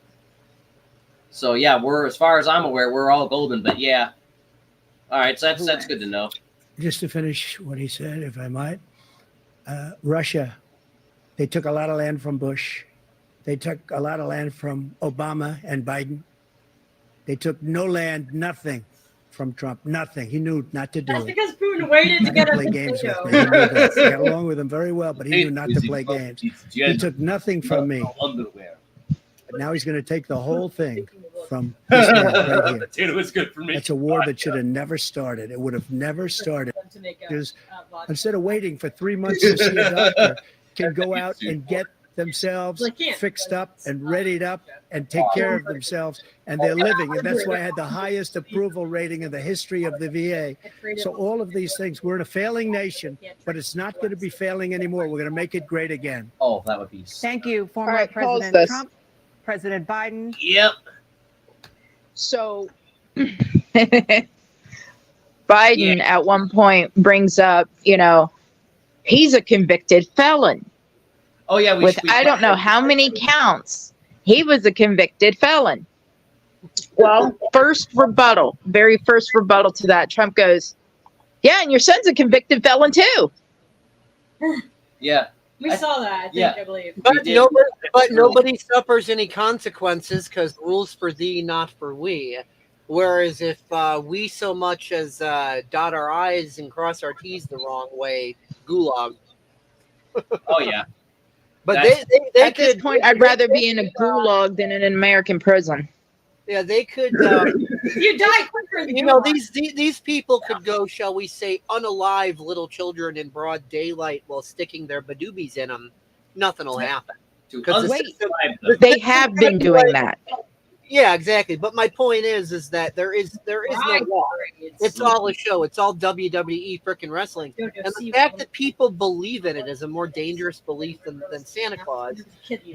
So yeah, we're, as far as I'm aware, we're all golden. But yeah, All right, so that's good to know. Just to finish what he said, if I might, Russia, they took a lot of land from Bush. They took a lot of land from Obama and Biden. They took no land, nothing from Trump, nothing. He knew not to do That's it. because Putin waited to Not get to a play games with potato. me. He knew that. I got along with him very well, but he knew not to play games. He took nothing from me. Underwear. But now he's going to take the whole thing from this man right here. Potato is good for me. That's a war that should have never started. It would have never started. Because instead of waiting for 3 months to see a doctor, can go out and get themselves fixed up and readied up and take care of themselves, and they're living. And that's why I had the highest approval rating in the history of the VA. So all of these things, we're in a failing nation, but it's not going to be failing anymore. We're going to make it great again. Oh, that would be. Thank you, former right, pause President this. Trump, President Biden. Yep. So Biden at one point brings up, he's a convicted felon. Oh yeah, With I don't know how many counts. He was a convicted felon. Well, very first rebuttal to that, Trump goes, yeah, and your son's a convicted felon too. Yeah. We saw that, I believe. But nobody suffers any consequences because rules for thee, not for we. Whereas if we so much as dot our I's and cross our T's the wrong way, gulag. Oh yeah. But they at this point, I'd rather be in a gulag than in an American prison. Yeah, they could. You die quicker than these people could go, shall we say, unalive little children in broad daylight while sticking their badoobies in them. Nothing will happen. They have been doing that. Yeah, exactly. But my point is that there is no law. It's all a show. It's all WWE freaking wrestling. And the fact that people believe in it is a more dangerous belief than Santa Claus.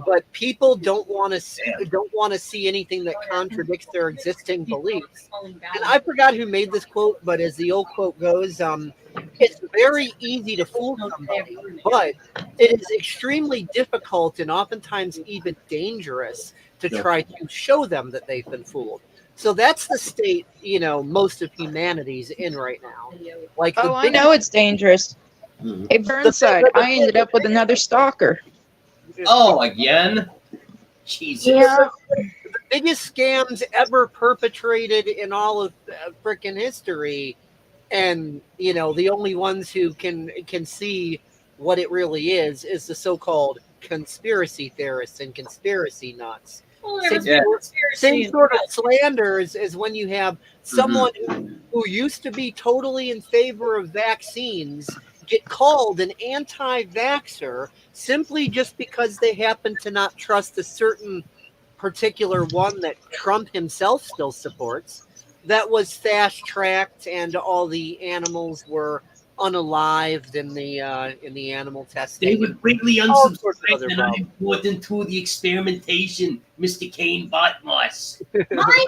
But people don't want to see anything that contradicts their existing beliefs. And I forgot who made this quote, but as the old quote goes, it's very easy to fool somebody, but it is extremely difficult and oftentimes even dangerous to try to show them that they've been fooled. So that's the state, most of humanity's in right now. I know it's dangerous. Hey, Burnside, I ended up with another stalker. Oh, again? Jesus. Yeah. The biggest scams ever perpetrated in all of frickin' history, and the only ones who can see what it really is the so-called conspiracy theorists and conspiracy nuts. Same sort of slander is when you have someone who used to be totally in favor of vaccines get called an anti-vaxxer simply just because they happen to not trust a certain particular one that Trump himself still supports. That was fast-tracked, and all the animals were unalived in the animal testing. They would greatly unsubscribe and not important to the experimentation, Mr. Kane Botmoss. My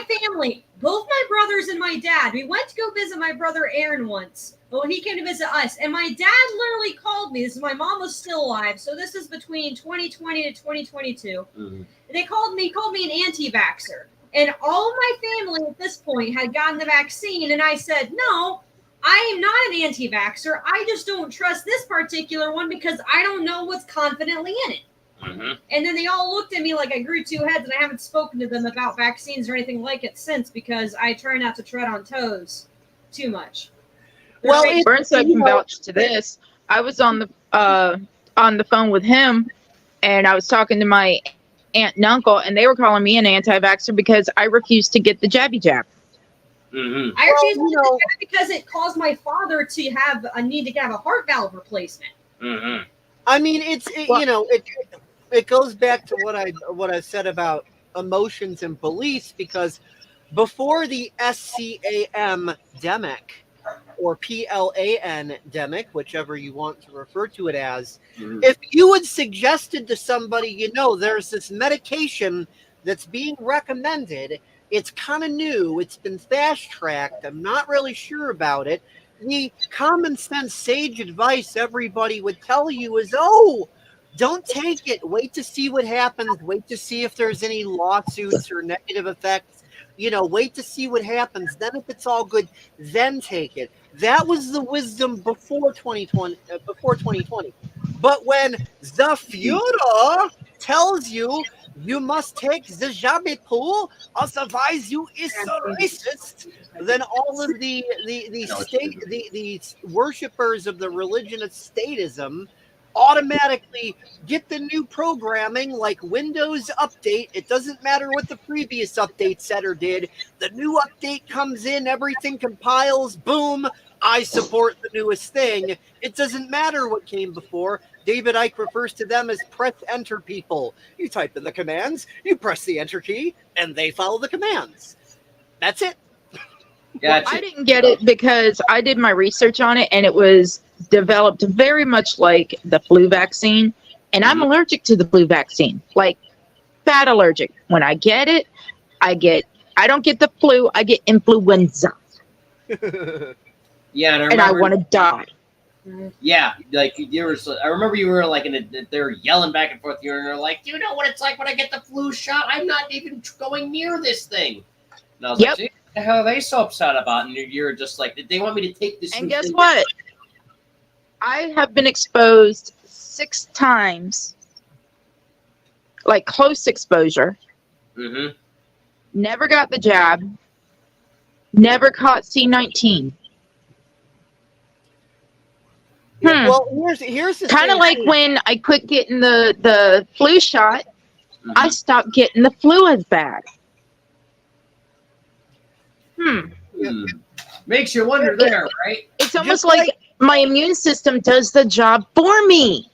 family, both my brothers and my dad, we went to go visit my brother Aaron once. Well, he came to visit us, and my dad literally called me. My mom was still alive, so this is between 2020 to 2022. They called me an anti-vaxxer. And all of my family at this point had gotten the vaccine, and I said, no, I am not an anti-vaxxer. I just don't trust this particular one because I don't know what's confidently in it. And then they all looked at me like I grew two heads, and I haven't spoken to them about vaccines or anything like it since because I try not to tread on toes too much. Well, Burnside can vouch to this. I was on the phone with him, and I was talking to my aunt and uncle, and they were calling me an anti-vaxxer because I refused to get the jabby jab. I refused to get the jab because it caused my father to have a need to have a heart valve replacement. I mean, it goes back to what I said about emotions and beliefs, because before the SCAM-demic or PLAN-demic, whichever you want to refer to it as, if you had suggested to somebody, there's this medication that's being recommended, it's kind of new, it's been fast-tracked, I'm not really sure about it, the common sense, sage advice everybody would tell you is, don't take it. Wait to see what happens. Wait to see if there's any lawsuits or negative effects. wait to see what happens. Then if it's all good, then take it. That was the wisdom before 2020. But when the Führer tells you you must take the Jabepool, otherwise you is a racist, then all of the worshippers of the religion of statism automatically get the new programming like Windows Update. It doesn't matter what the previous update said or did. The new update comes in, everything compiles, boom, I support the newest thing. It doesn't matter what came before. David Icke refers to them as press enter people. You type in the commands, you press the enter key, and they follow the commands. That's it. Well, I didn't get it because I did my research on it, and it was developed very much like the flu vaccine. And I'm allergic to the flu vaccine, like bad allergic. When I get it, I don't get the flu, I get influenza. Yeah, and I want to die. Yeah, like you were. I remember you were like they were yelling back and forth. You were like, "You know what it's like when I get the flu shot? I'm not even going near this thing." And I was like, "What the hell are they so upset about?" And you're just like, "Did they want me to take this?" And guess what? I have been exposed 6 times, like close exposure. Mm-hmm. Never got the jab. Never caught C-19. Well, here's the kind of like when I quit getting the flu shot, I stopped getting the flu as bad. Makes you wonder there, right? It's almost like my immune system does the job for me.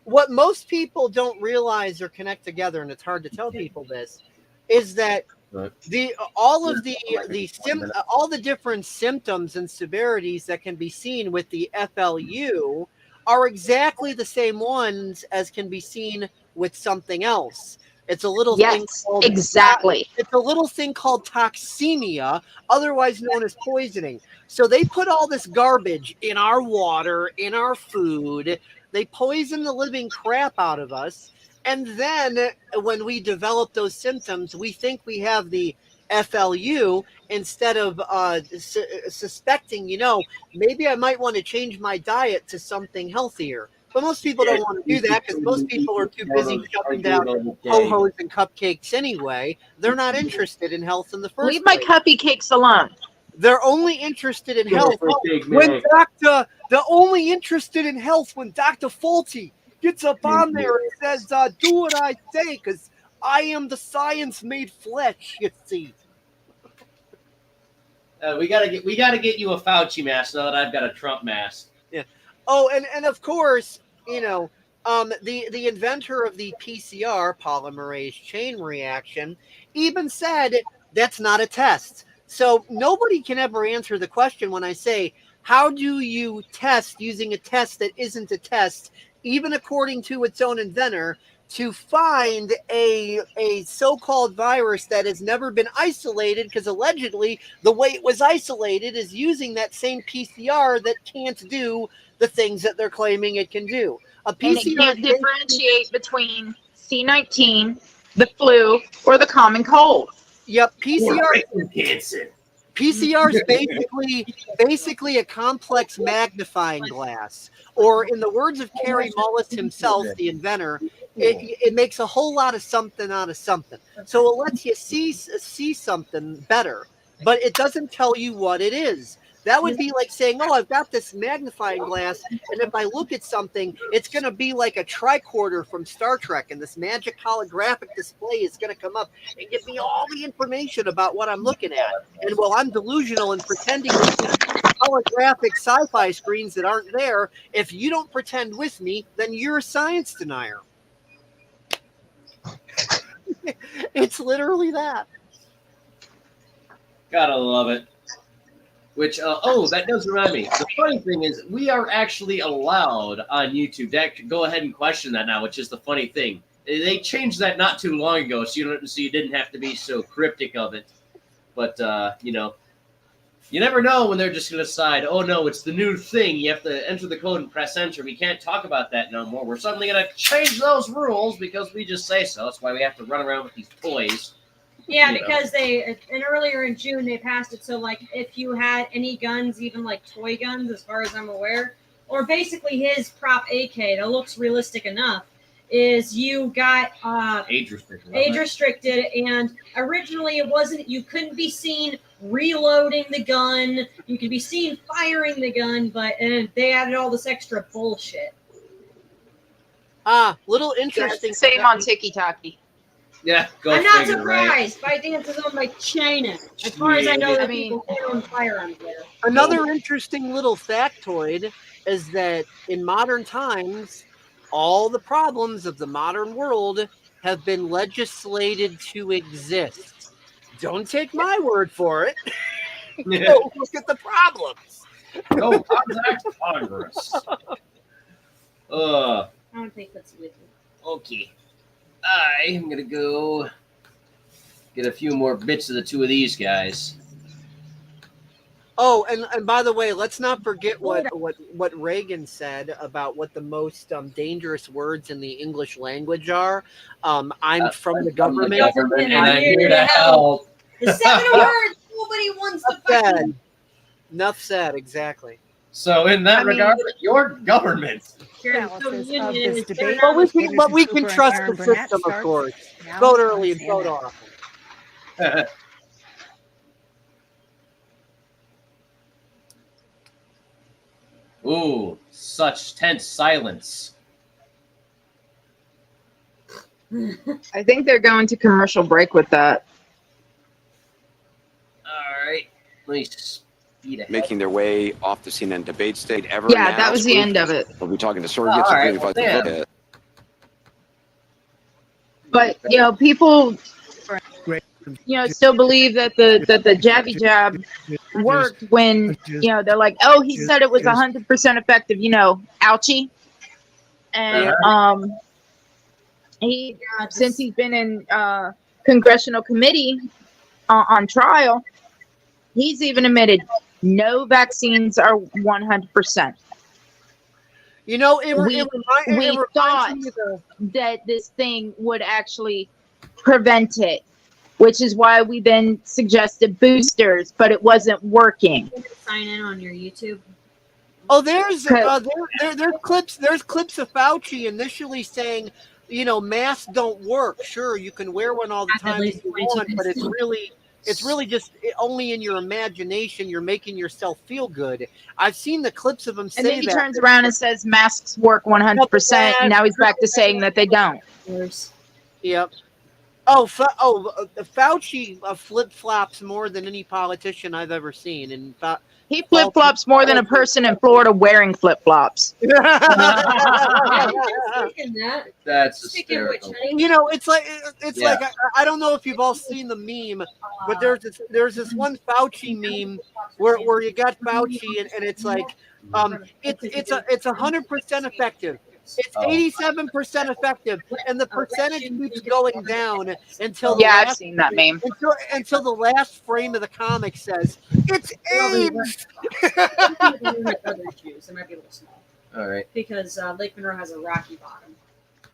What most people don't realize or connect together, and it's hard to tell people this, is that all the different symptoms and severities that can be seen with the FLU are exactly the same ones as can be seen with something else. It's a little thing called It's a little thing called toxemia, otherwise known as poisoning. So they put all this garbage in our water, in our food. They poison the living crap out of us. And then when we develop those symptoms, we think we have the FLU instead of suspecting, maybe I might want to change my diet to something healthier. But most people don't want to do that because most people are too busy shoving down ho-hos and cupcakes anyway. They're not interested in health in the first place. Leave my cupcakes alone. They're only interested in health when only interested in health when Dr. Fauci gets up on there and says, do what I say, because I am the science made flesh, you see. We gotta get you a Fauci mask now that I've got a Trump mask. Yeah. Oh, and of course, the inventor of the PCR, polymerase chain reaction, even said that's not a test. So nobody can ever answer the question when I say, how do you test using a test that isn't a test, even according to its own inventor, to find a so-called virus that has never been isolated, because allegedly the way it was isolated is using that same PCR that can't do the things that they're claiming it can do. A PCR and it can't differentiate between C-19, the flu, or the common cold. Yep, PCR is basically a complex magnifying glass. Or in the words of Kerry Mullis himself, the inventor, it makes a whole lot of something out of something. So it lets you see something better, but it doesn't tell you what it is. That would be like saying, oh, I've got this magnifying glass, and if I look at something, it's going to be like a tricorder from Star Trek, and this magic holographic display is going to come up and give me all the information about what I'm looking at. And while I'm delusional and pretending to see holographic sci-fi screens that aren't there, if you don't pretend with me, then you're a science denier. It's literally that. Gotta love it. Which, that does remind me. The funny thing is, we are actually allowed on YouTube to go ahead and question that now, which is the funny thing. They changed that not too long ago, so you didn't have to be so cryptic of it. But You never know when they're just going to decide, oh no, it's the new thing. You have to enter the code and press enter. We can't talk about that no more. We're suddenly going to change those rules because we just say so. That's why we have to run around with these toys. Yeah, You know. because and earlier in June they passed it so like if you had any guns, even like toy guns, as far as I'm aware, or basically his prop AK that looks realistic enough, is you got Age restricted. age restricted, and originally it wasn't. You couldn't be seen reloading the gun. You could be seen firing the gun, but they added all this extra bullshit. Little interesting. Same on Tiki Taki. Yeah, go I'm not figure, right? surprised. ByteDance is owned by China. As far as I know, that people can't own firearms there. Another interesting little factoid is that in modern times, all the problems of the modern world have been legislated to exist. Don't take my word for it. Go look at the problems. Go contact Congress. I don't think that's with you. Okay. I am going to go get a few more bits of the two of these guys. Oh, and by the way, let's not forget what Reagan said about what the most dangerous words in the English language are. I'm from the government. And I'm here to help. The 7 words nobody wants to fucking... Enough said, exactly. So in that regard, your government. But we can trust the system, of course. Vote early and vote often. Ooh, such tense silence. I think they're going to commercial break with that. All right, let me speed ahead. Making their way off the CNN debate stage ever. Yeah, that was the end of it. We'll be talking to surrogates and about the book. But people, still believe that the jabby jab worked when they're like, oh, he said it was 100% effective. Ouchie. And he, since he's been in congressional committee on trial, he's even admitted no vaccines are 100%. We thought that this thing would actually prevent it, which is why we then suggested boosters, but it wasn't working. Sign in on your YouTube. Oh, there's clips. There's clips of Fauci initially saying, masks don't work. Sure, you can wear one all the time if you want, but it's really just only in your imagination. You're making yourself feel good. I've seen the clips of him say that. And then he turns around and says masks work 100%, and now he's back to saying that they don't. Yep. Fauci flip-flops more than any politician I've ever seen. And he flip-flops more than a person in Florida wearing flip-flops. That's hysterical. It's like I don't know if you've all seen the meme, but there's this one Fauci meme where you got Fauci and it's like it's 100% effective. It's 87% effective, and the percentage keeps going down until I've seen that meme. Until the last frame of the comic says it's AIDS. It might be a little small. All right. Because Lake Monroe has a rocky bottom.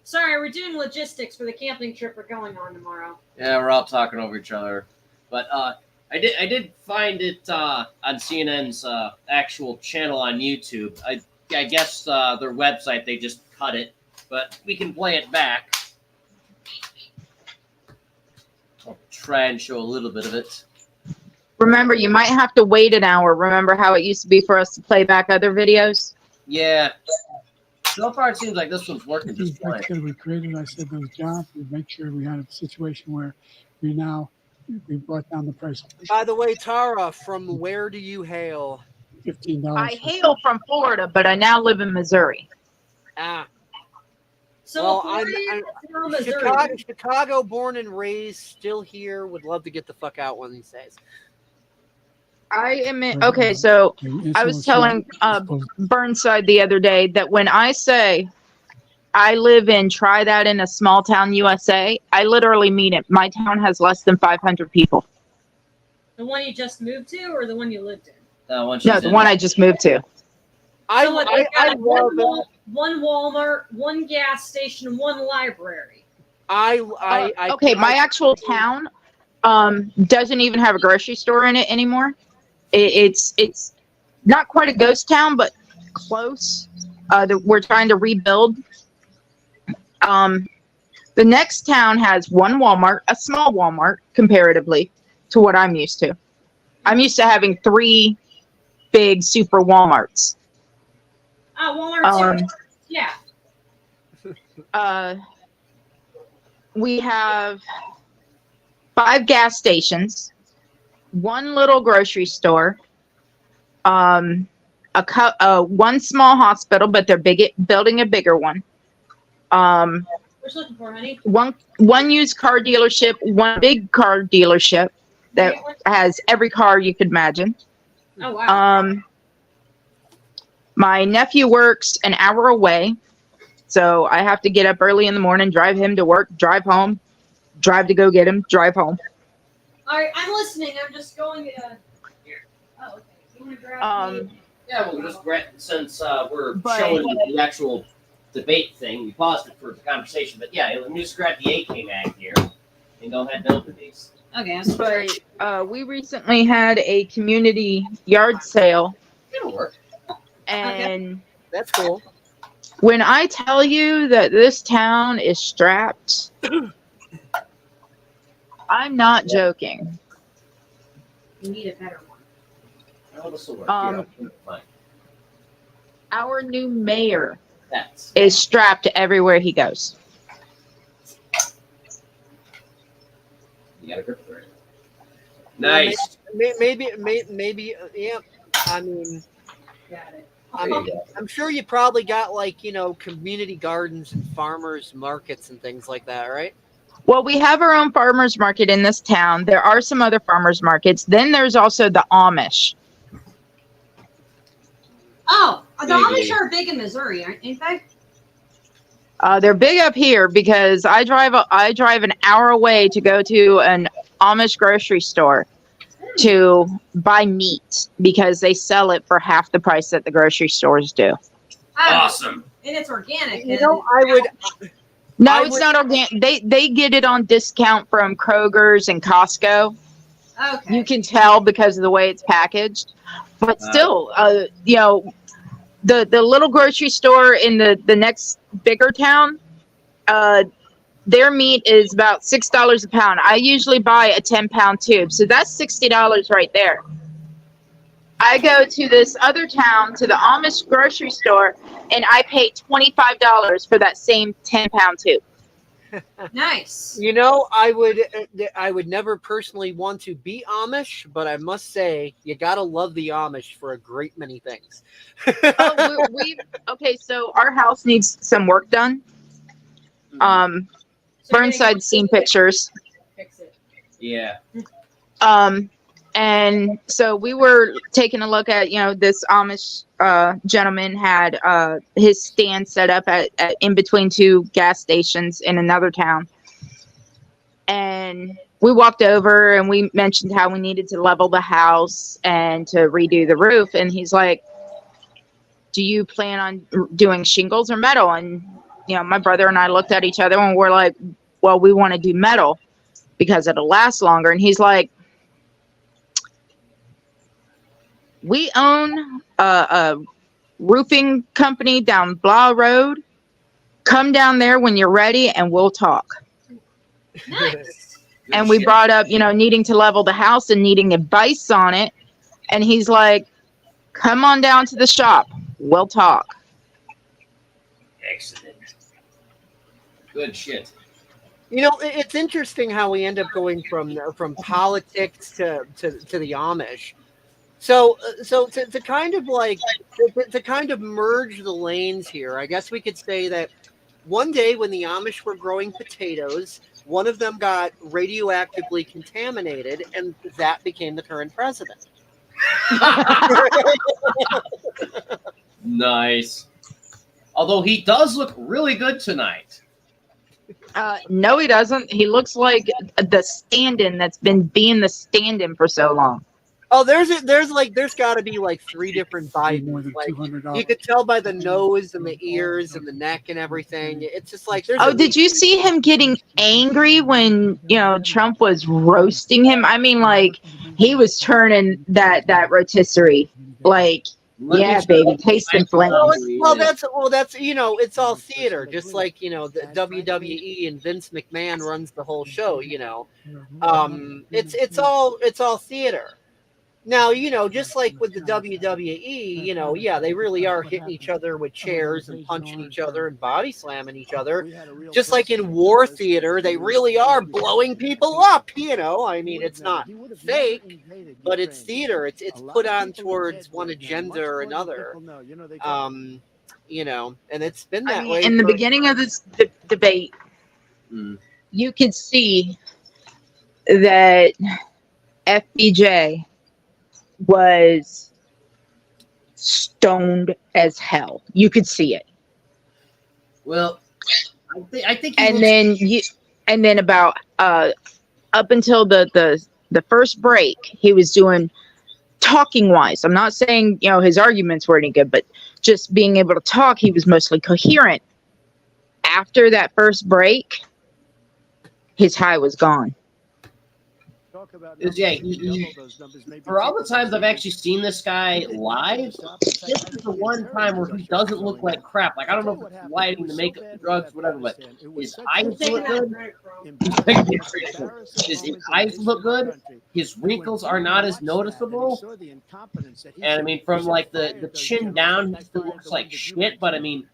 Sorry, we're doing logistics for the camping trip we're going on tomorrow. Yeah, we're all talking over each other, but I did find it on CNN's actual channel on YouTube. I guess their website, they just cut it, but we can play it back. I'll try and show a little bit of it. Remember, you might have to wait an hour. Remember how it used to be for us to play back other videos? Yeah. So far, it seems like this one's working just fine. We created, I said, those jobs. We make sure we had a situation where we brought down the price. By the way, Tara, from where do you hail? $15. I hail from Florida, but I now live in Missouri. So I'm Chicago born and raised, still here. Would love to get the fuck out one of these days. I am okay. So I was telling Burnside the other day that when I say I live in try that in a small town USA, I literally mean it. My town has less than 500 people. The one you just moved to, or the one you lived in? No, the one I just moved to. I one Walmart, one gas station, and one library. Okay, my actual town doesn't even have a grocery store in it anymore. It's not quite a ghost town, but close. We're trying to rebuild. The next town has one Walmart, a small Walmart comparatively to what I'm used to. I'm used to having 3 big super Walmarts. Walmart. Yeah. We have 5 gas stations, 1 little grocery store, one small hospital, but they're building a bigger one. What you looking for, honey? One used car dealership, 1 big car dealership that has every car you could imagine. Oh wow. My nephew works an hour away, so I have to get up early in the morning, drive him to work, drive home, drive to go get him, drive home. All right, I'm listening. I'm just going to. Oh, okay. You want to grab me? Yeah, we'll just grab, since we're showing the actual debate thing, we paused it for the conversation. But yeah, let me just grab the AK mag here and go ahead and open these. Okay. But we recently had a community yard sale. It'll work. And that's cool. When I tell you that this town is strapped, I'm not joking. You need a better one. Oh, this will work. Fine. Our new mayor is strapped everywhere he goes. You got a grip for it. Nice. Maybe, yeah. I mean, I'm sure you probably got community gardens and farmers markets and things like that, right? Well, we have our own farmers market in this town. There are some other farmers markets. Then there's also the Amish. Oh, the Amish are big in Missouri, aren't they? They're big up here because I drive an hour away to go to an Amish grocery store to buy meat because they sell it for half the price that the grocery stores do. Awesome. And it's organic. No, it's not organic. They get it on discount from Kroger's and Costco. Okay. You can tell because of the way it's packaged. But still, the little grocery store in the next bigger town, their meat is about $6 a pound. I usually buy a 10-pound tube, so that's $60 right there. I go to this other town, to the Amish grocery store, and I pay $25 for that same 10-pound tube. Nice. I would never personally want to be Amish, but I must say you gotta love the Amish for a great many things. Okay, so our house needs some work done. Burnside's seen pictures. Fix it. Yeah. And so we were taking a look at, this Amish gentleman had his stand set up at in between 2 gas stations in another town. And we walked over and we mentioned how we needed to level the house and to redo the roof. And he's like, do you plan on doing shingles or metal? And, my brother and I looked at each other and we're like, well, we want to do metal because it'll last longer. And he's like, we own a roofing company down Blah Road. Come down there when you're ready and we'll talk. Nice. And we brought up, needing to level the house and needing advice on it. And he's like, come on down to the shop. We'll talk. Excellent. Good shit. It's interesting how we end up going from politics to the Amish. So to kind of merge the lanes here, I guess we could say that one day when the Amish were growing potatoes, one of them got radioactively contaminated, and that became the current president. Nice. Although he does look really good tonight. No, he doesn't. He looks like the stand-in that's been being the stand-in for so long. Oh, there's got to be like 3 different More Bidens. than Like $200. you could tell by the nose and the ears and the neck and everything. It's just like there's. Oh, did you see him getting angry when Trump was roasting him? I mean, like he was turning that rotisserie, like, yeah, baby, taste and flames. Well, that's it's all theater, just like the WWE and Vince McMahon runs the whole show. It's all theater. Now, just like with the WWE, yeah, they really are hitting each other with chairs and punching each other and body slamming each other. Just like in war theater, they really are blowing people up, I mean, it's not fake, but it's theater. It's put on towards one agenda or another. And it's been that way. In the beginning of this debate, you could see that FBJ was stoned as hell. You could see it. Well, I think. And then about up until the first break, he was doing talking wise. I'm not saying his arguments were any good, but just being able to talk, he was mostly coherent. After that first break, his high was gone. Yeah, for all the times I've actually seen this guy live, this is the one time where he doesn't look like crap. Like, I don't know if it's lighting, the makeup, the drugs, whatever, but his eyes look good. His eyes look good. His wrinkles are not as noticeable. And I mean, from like the chin down, he still looks like shit, but I mean,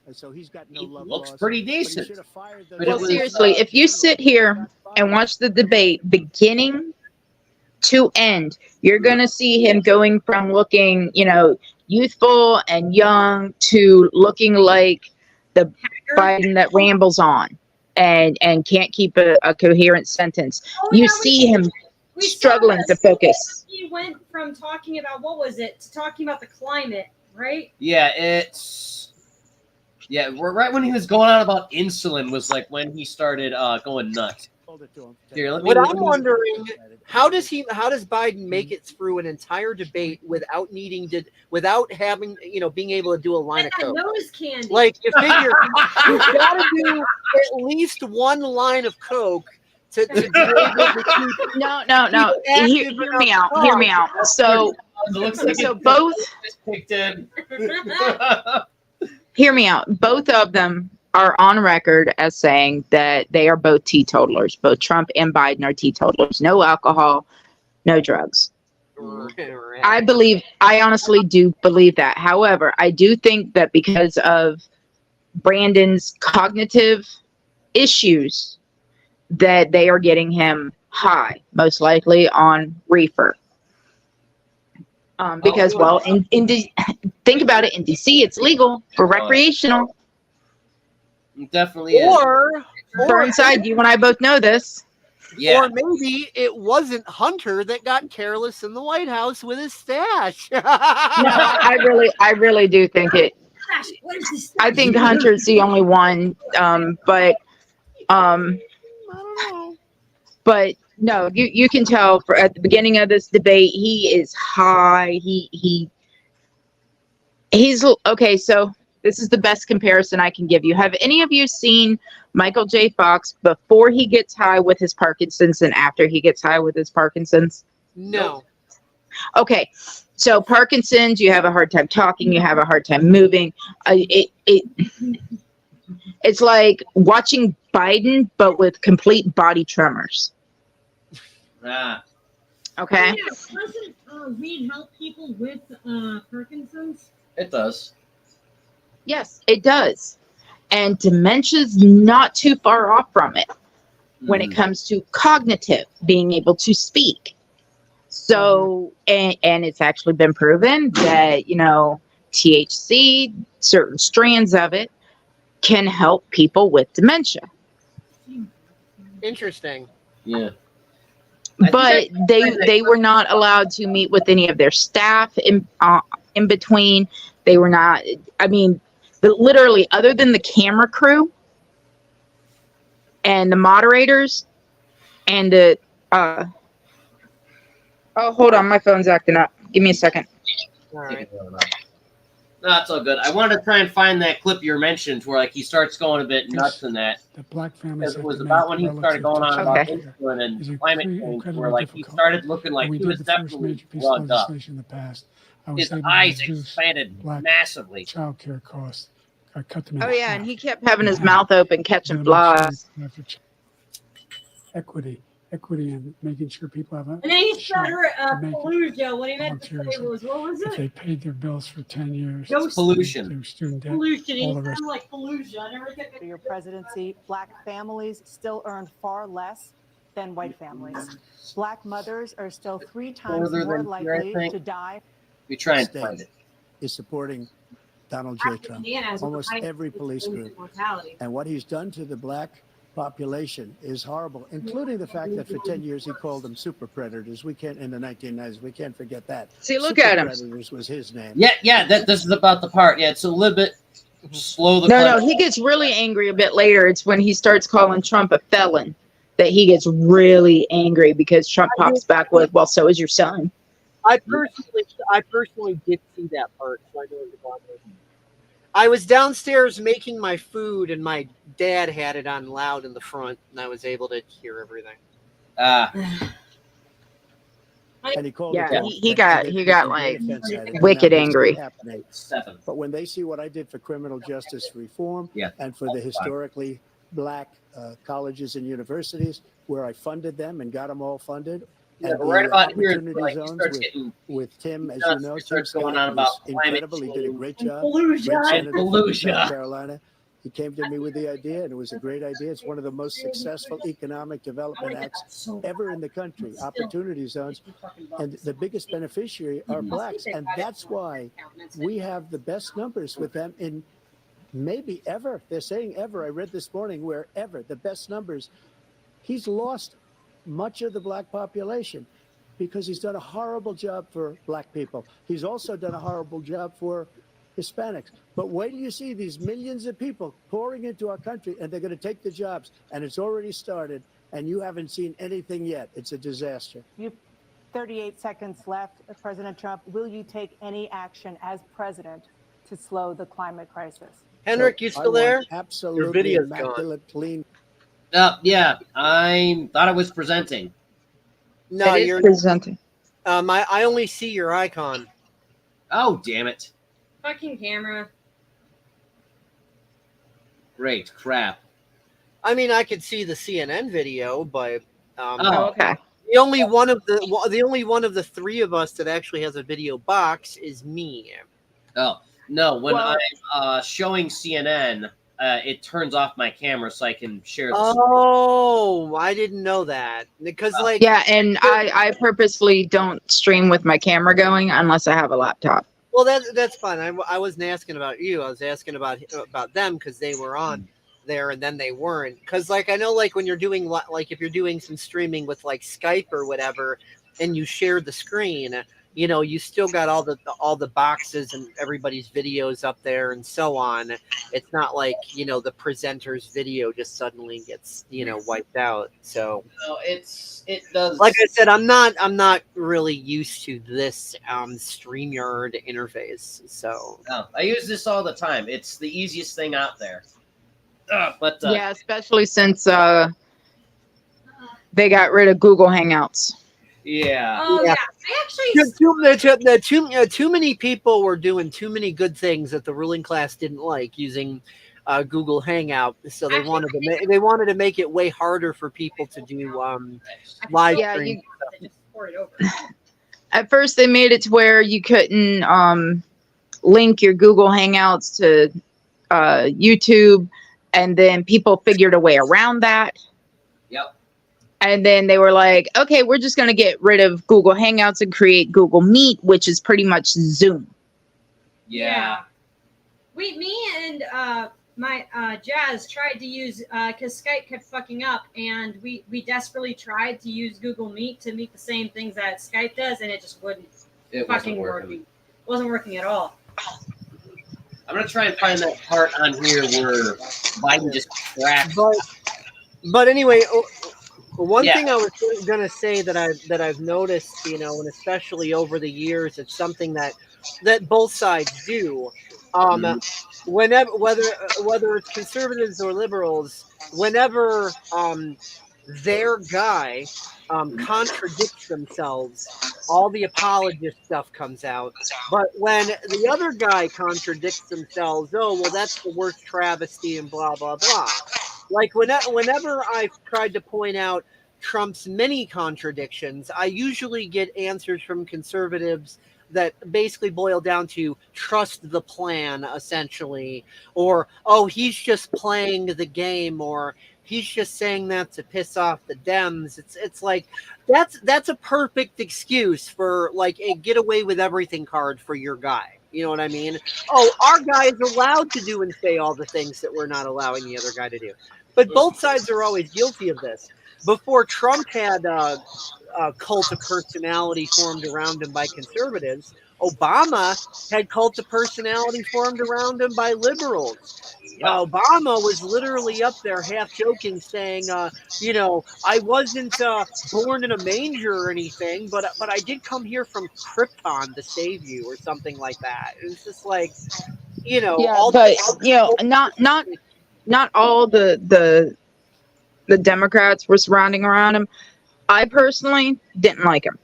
he looks pretty decent. But well, seriously, if you sit here and watch the debate beginning to end, you're going to see him going from looking, youthful and young to looking like the Biden that rambles on and can't keep a coherent sentence. See him struggling to focus. He went from talking about, what was it, to talking about the climate, right? Yeah, right when he was going on about insulin was like when he started going nuts. Here, I'm wondering, how does Biden make it through an entire debate without having, being able to do a line of coke? Nose candy. Like, you figure you've got to do at least one line of coke to be able to keep. No. Hear me out. Hear me out. So both. Hear me out. Both of them are on record as saying that they are both teetotalers. Both Trump and Biden are teetotalers. No alcohol, no drugs. I honestly do believe that. However, I do think that because of Brandon's cognitive issues, that they are getting him high, most likely on reefer. Because, think about it, in DC, it's legal for recreational. It definitely is. Or Burnside, you and I both know this. Yeah. Or maybe it wasn't Hunter that got careless in the White House with his stash. No, I really do think it. I think Hunter's the only one. But no, you can tell at the beginning of this debate, he is high. He's okay. So this is the best comparison I can give you. Have any of you seen Michael J. Fox before he gets high with his Parkinson's and after he gets high with his Parkinson's? No. Okay. So Parkinson's, you have a hard time talking, you have a hard time moving. It's like watching Biden, but with complete body tremors. Okay. Yeah, doesn't weed help people with Parkinson's? It does. Yes, it does. And dementia's not too far off from it when it comes to cognitive, being able to speak. So, and it's actually been proven that, THC, certain strands of it, can help people with dementia. Interesting. Yeah. But they were not allowed to meet with any of their staff in between. They were not, literally, other than the camera crew and the moderators and the oh, hold on, my phone's acting up. Give me a second. All right. No, that's all good. I wanted to try and find that clip you mentioned where like he starts going a bit nuts in that. The black families Because it was about when he started going on about insulin and climate change, where like he started looking like he was definitely plugged up. In the past, His eyes expanded massively. Child care costs. I cut them in Oh yeah, half. and he kept having his mouth open, catching flies. Equity and making sure people have a. And then he shot started to make it Fallujah. What he meant to say volunteerism. was, what was If it? they paid their bills for 10 years, Ghost pollution. Their student debt, Pollution. He all the rest. sounded like Fallujah. I never get Your presidency, Black families still earn far less than white families. Black mothers are still 3 times Further more than here, I likely think. to die. We try and find it. Is supporting Donald J. Trump. Almost every police group. mortality. And what he's done to the black population is horrible, including the fact that for 10 years he called them super predators. We can't, in the 1990s, we can't forget that. See, look Super at him. Predators was his name. Yeah. This is about the part. Yeah, it's a little bit slow. No, he gets really angry a bit later. It's when he starts calling Trump a felon that he gets really angry because Trump pops back with, "Well, so is your son." I personally did see that part, so I know what you're talking about. I was downstairs making my food, and my dad had it on loud in the front, and I was able to hear everything. And he called Yeah, it he got like wicked angry. But when they see what I did for criminal justice reform and for the historically black colleges and universities, where I funded them and got them all funded. Yeah, and but right the about here, opportunity like, he zones starts getting with Tim, as nuts. you know, He Tim starts going Scott on about was climate incredible. He did a change. great job. Fallujah. Great senator from Fallujah. South Carolina. He came to me with the idea, and it was a great idea. It's one of the most successful economic development acts ever in the country, opportunity zones. And the biggest beneficiary are blacks. And that's why we have the best numbers with them in maybe ever. They're saying ever. I read this morning where ever, the best numbers. He's lost much of the black population because he's done a horrible job for black people. He's also done a horrible job for Hispanics. But wait till you see these millions of people pouring into our country, and they're going to take the jobs, and it's already started, and you haven't seen anything yet. It's a disaster. You 38 seconds left. President Trump, will you take any action as president to slow the climate crisis? Henrik, you still there? Absolutely. Your video's immaculate, clean. Yeah, I thought I was presenting. No, you're presenting. I only see your icon. Oh, damn it. Fucking camera. Great crap. I mean, I could see the CNN video, but okay. the only one of the 3 of us that actually has a video box is me. Oh, no, when I'm showing CNN, it turns off my camera so I can share the screen. Oh, I didn't know that. Because like Yeah, and I purposely don't stream with my camera going unless I have a laptop. well, that's fine. I wasn't asking about you. I was asking about them because they were on there and then they weren't. Because like I know like when you're doing like if you're doing some streaming with like Skype or whatever, and you share the screen, you know, you still got all the boxes and everybody's videos up there and so on. It's not like, you know, the presenter's video just suddenly gets, you know, wiped out. So No, it does. like I said, I'm not really used to this StreamYard interface. So No, I use this all the time. It's the easiest thing out there. But Yeah, especially since they got rid of Google Hangouts. yeah. Oh Yeah. yeah. I actually too many people were doing too many good things that the ruling class didn't like using Google Hangout, so they wanted to make it way harder for people to do live Yeah, stream. just pour it over. At first, they made it to where you couldn't link your Google Hangouts to YouTube, and then people figured a way around that. Yep. And then they were like, okay, we're just going to get rid of Google Hangouts and create Google Meet, which is pretty much Zoom. Yeah. Me and my Jazz tried to use because Skype kept fucking up, and we desperately tried to use Google Meet to meet the same things that Skype does, and it just wouldn't fucking working. It wasn't working at all. I'm gonna try and find that part on here where Biden just cracked. But anyway, one Yeah. thing I was gonna say that I've noticed, and especially over the years, it's something that both sides do. Whenever whether it's conservatives or liberals, whenever their guy contradicts themselves, all the apologist stuff comes out. But when the other guy contradicts themselves, oh well, that's the worst travesty and blah blah blah. Like whenever I've tried to point out Trump's many contradictions, I usually get answers from conservatives that basically boil down to trust the plan, essentially, or oh, he's just playing the game, or he's just saying that to piss off the Dems. It's like that's a perfect excuse for like a get away with everything card for your guy. You know what I mean? Oh, our guy is allowed to do and say all the things that we're not allowing the other guy to do. But both sides are always guilty of this. Before Trump had a cult of personality formed around him by conservatives, Obama had cult of personality formed around him by liberals. Obama was literally up there half joking saying, I wasn't born in a manger or anything, but I did come here from Krypton to save you or something like that. It was just like, Yeah, but not all the Democrats were surrounding around him. I personally didn't like him.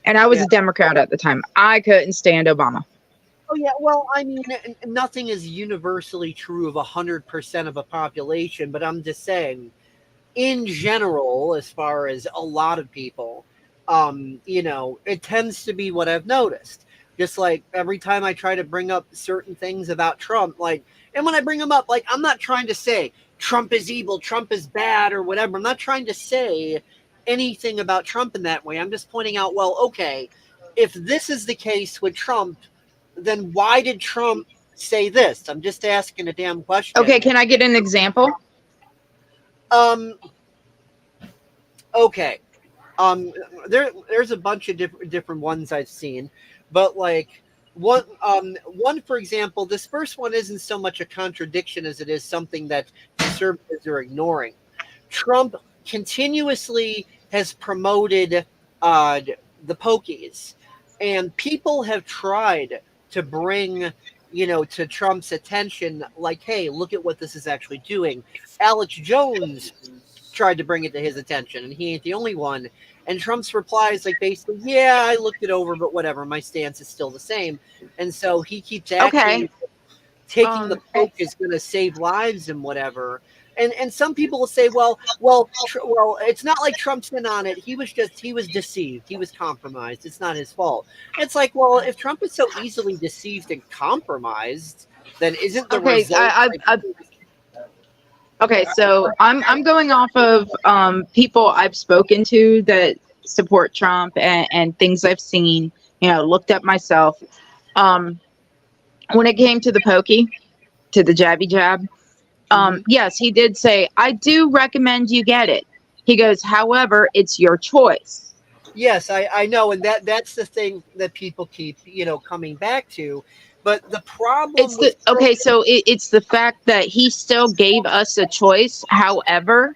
And I was a Democrat at the time. I couldn't stand Obama. Oh, yeah. Well, I mean, nothing is universally true of 100% of a population, but I'm just saying, in general, as far as a lot of people, it tends to be what I've noticed. Just like every time I try to bring up certain things about Trump, and when I bring them up, I'm not trying to say Trump is evil, Trump is bad, or whatever. I'm not trying to say anything about Trump in that way. I'm just pointing out, well, okay, if this is the case with Trump, then why did Trump say this? I'm just asking a damn question. Okay, can I get an example? Okay. There's a bunch of different ones I've seen, but one for example, this first one isn't so much a contradiction as it is something that conservatives are ignoring. Trump continuously has promoted the Pokies, and people have tried to bring to Trump's attention, like, hey, look at what this is actually doing. Alex Jones tried to bring it to his attention, and he ain't the only one. And Trump's reply is basically, yeah, I looked it over, but whatever, my stance is still the same. And so he keeps acting, taking the poke is going to save lives and whatever. And some people will say, well, it's not like Trump's in on it. He was deceived. He was compromised. It's not his fault. It's like, well, if Trump is so easily deceived and compromised, then isn't the result? Okay, so I'm going off of people I've spoken to that support Trump and things I've seen, looked up myself. When it came to the pokey, to the jabby jab, yes, he did say, I do recommend you get it. He goes, however, it's your choice. Yes, I know, and that's the thing that people keep, coming back to. But the problem so it's the fact that he still gave us a choice. However,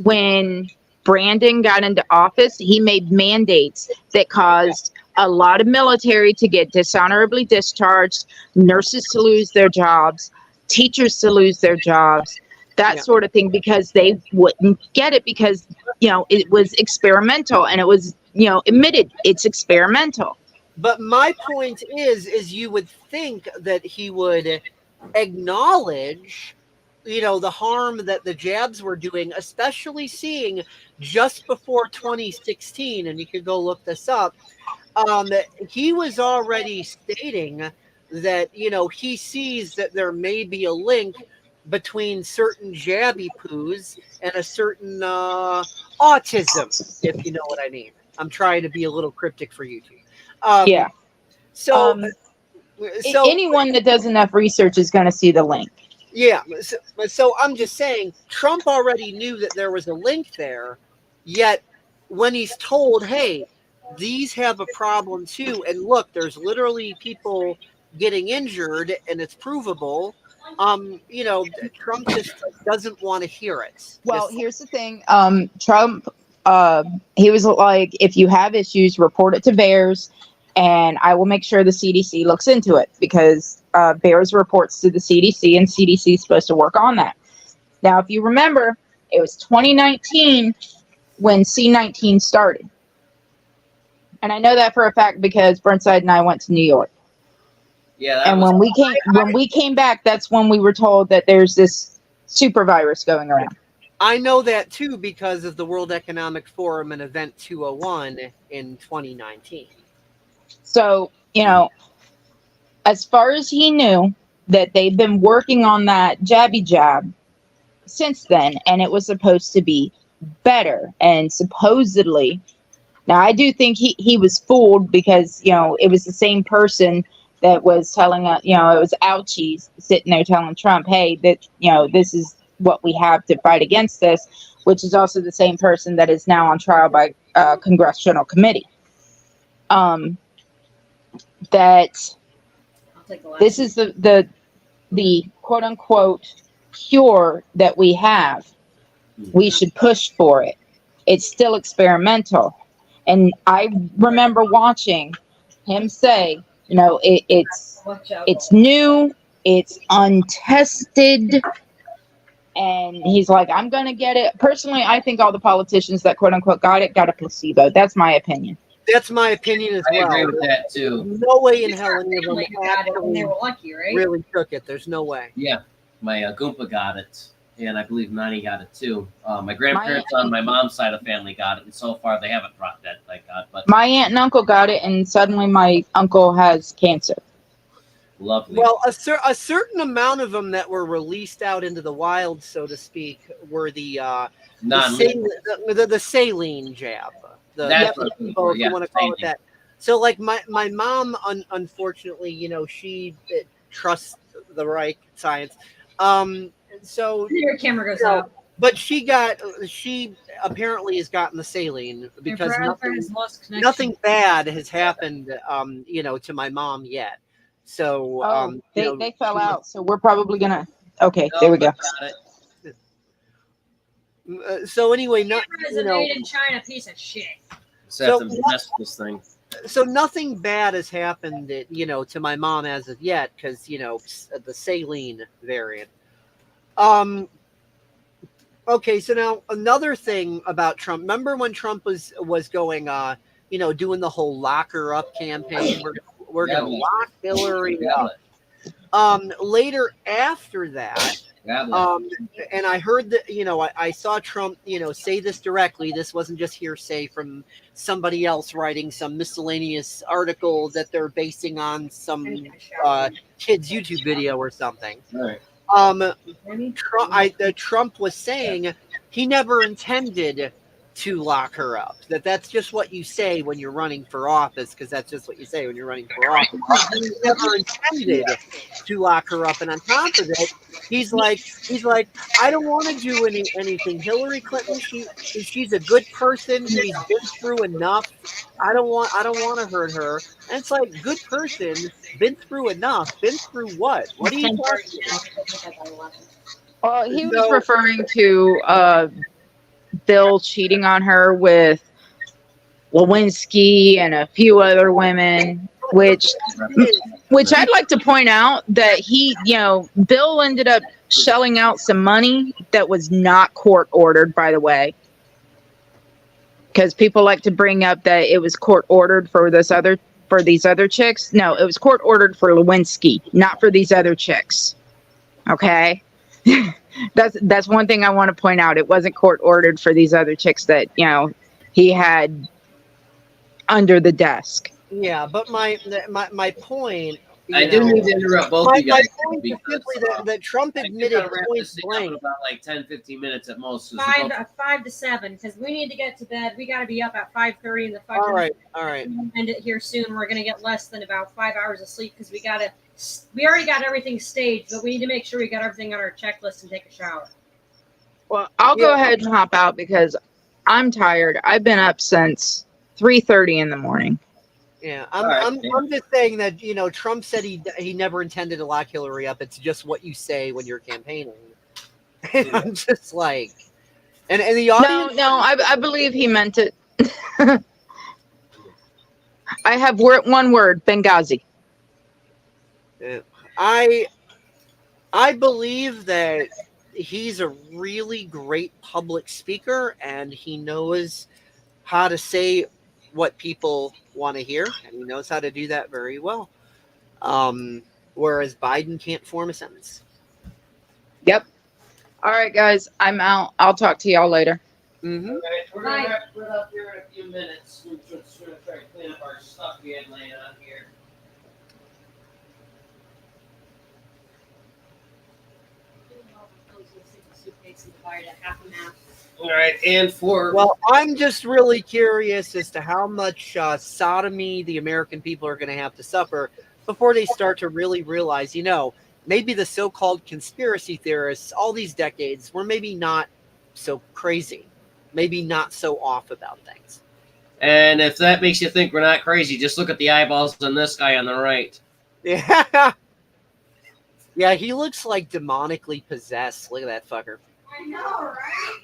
when Brandon got into office, he made mandates that caused a lot of military to get dishonorably discharged, nurses to lose their jobs, teachers to lose their jobs, that sort of thing, because they wouldn't get it because, it was experimental, and it was, admitted it's experimental. But my point is you would think that he would acknowledge, the harm that the jabs were doing, especially seeing just before 2016, and you could go look this up, he was already stating that, he sees that there may be a link between certain jabby poos and a certain autism, if you know what I mean. I'm trying to be a little cryptic for you two. So anyone that does enough research is going to see the link. Yeah. So I'm just saying, Trump already knew that there was a link there, yet when he's told, hey, these have a problem too, and look, there's literally people getting injured and it's provable, Trump just doesn't want to hear it. Well, here's the thing. Trump, he was like, if you have issues, report it to VAERS, and I will make sure the CDC looks into it, because VAERS reports to the CDC, and CDC is supposed to work on that. Now, if you remember, it was 2019 when C-19 started. And I know that for a fact because Burnside and I went to New York. Yeah, and when we came back, that's when we were told that there's this super virus going around. I know that too because of the World Economic Forum and Event 201 in 2019. So, as far as he knew, that they've been working on that jabby jab since then, and it was supposed to be better. And supposedly, now I do think he was fooled, because, it was the same person that was telling it was Ouchies sitting there telling Trump, hey, that, this is what we have to fight against this, which is also the same person that is now on trial by congressional committee. That this is the quote unquote cure that we have. We should push for it. It's still experimental. And I remember watching him say, it's new, it's untested, and he's like, I'm gonna get it. Personally, I think all the politicians that quote unquote got it got a placebo. That's my opinion. That's my opinion as well. I agree with that too. No way in hell any of them they were lucky, right? really took it. There's no way. Yeah, my Goomba got it, and I believe Nani got it too. My grandparents on my mom's side of the family got it, and so far they haven't brought that, thank God. But my aunt and uncle got it, and suddenly my uncle has cancer. Lovely. Well, a certain amount of them that were released out into the wild, so to speak, were the saline jab. That's what if you want to call it that. So, like my mom, unfortunately, she trusts the right science. So your camera goes out. But she apparently has gotten the saline because nothing bad has happened, to my mom yet. So they fell out. So we're probably gonna. Okay, there we go. So anyway, Camera is a made in China piece of shit. So this thing. So nothing bad has happened, to my mom as of yet, because the saline variant. Okay, so now another thing about Trump. Remember when Trump was going, doing the whole lock her up campaign? We're going to lock Hillary up. Later after that, and I heard that, I saw Trump, say this directly. This wasn't just hearsay from somebody else writing some miscellaneous article that they're basing on some kid's YouTube video or something. Right. Trump was saying he never intended to lock her up. That's just what you say when you're running for office, because that's just what you say when you're running for office. He never intended to lock her up, and on top of it, he's like, I don't want to do anything. Hillary Clinton, she's a good person. She's been through enough. I don't want to hurt her. And it's like, good person, been through enough. Been through what? What are you talking about? Well, he was referring to Bill cheating on her with Lewinsky and a few other women, which I'd like to point out that Bill ended up shelling out some money that was not court ordered, by the way, because people like to bring up that it was court ordered for these other chicks. No, it was court ordered for Lewinsky, not for these other chicks. Okay. That's one thing I want to point out. It wasn't court ordered for these other chicks that he had under the desk. Yeah, but my point. I do need to interrupt both of you guys. My point is simply that Trump admitted point blank. About like 10-15 minutes at most. 5 to 7, because we need to get to bed. We got to be up at 5:30 in the fucking. All right. End it here soon. We're gonna get less than about 5 hours of sleep because we already got everything staged, but we need to make sure we got everything on our checklist and take a shower. Well, I'll go ahead and hop out because I'm tired. I've been up since 3:30 in the morning. Yeah, right, I'm just saying that Trump said he never intended to lock Hillary up. It's just what you say when you're campaigning. And I'm just like, and the audience. No, I believe he meant it. I have one word, Benghazi. I believe that he's a really great public speaker, and he knows how to say what people want to hear, and he knows how to do that very well. Whereas Biden can't form a sentence. Yep. All right, guys, I'm out. I'll talk to y'all later. Mm-hmm. All right, we're going to wrap it up here in a few minutes. We're just going to try to clean up our stuff we had laying on here. All right, and well, I'm just really curious as to how much sodomy the American people are going to have to suffer before they start to really realize, maybe the so-called conspiracy theorists all these decades were maybe not so crazy, maybe not so off about things. And if that makes you think we're not crazy, just look at the eyeballs on this guy on the right. Yeah. Yeah, he looks like demonically possessed. Look at that fucker. I know, right?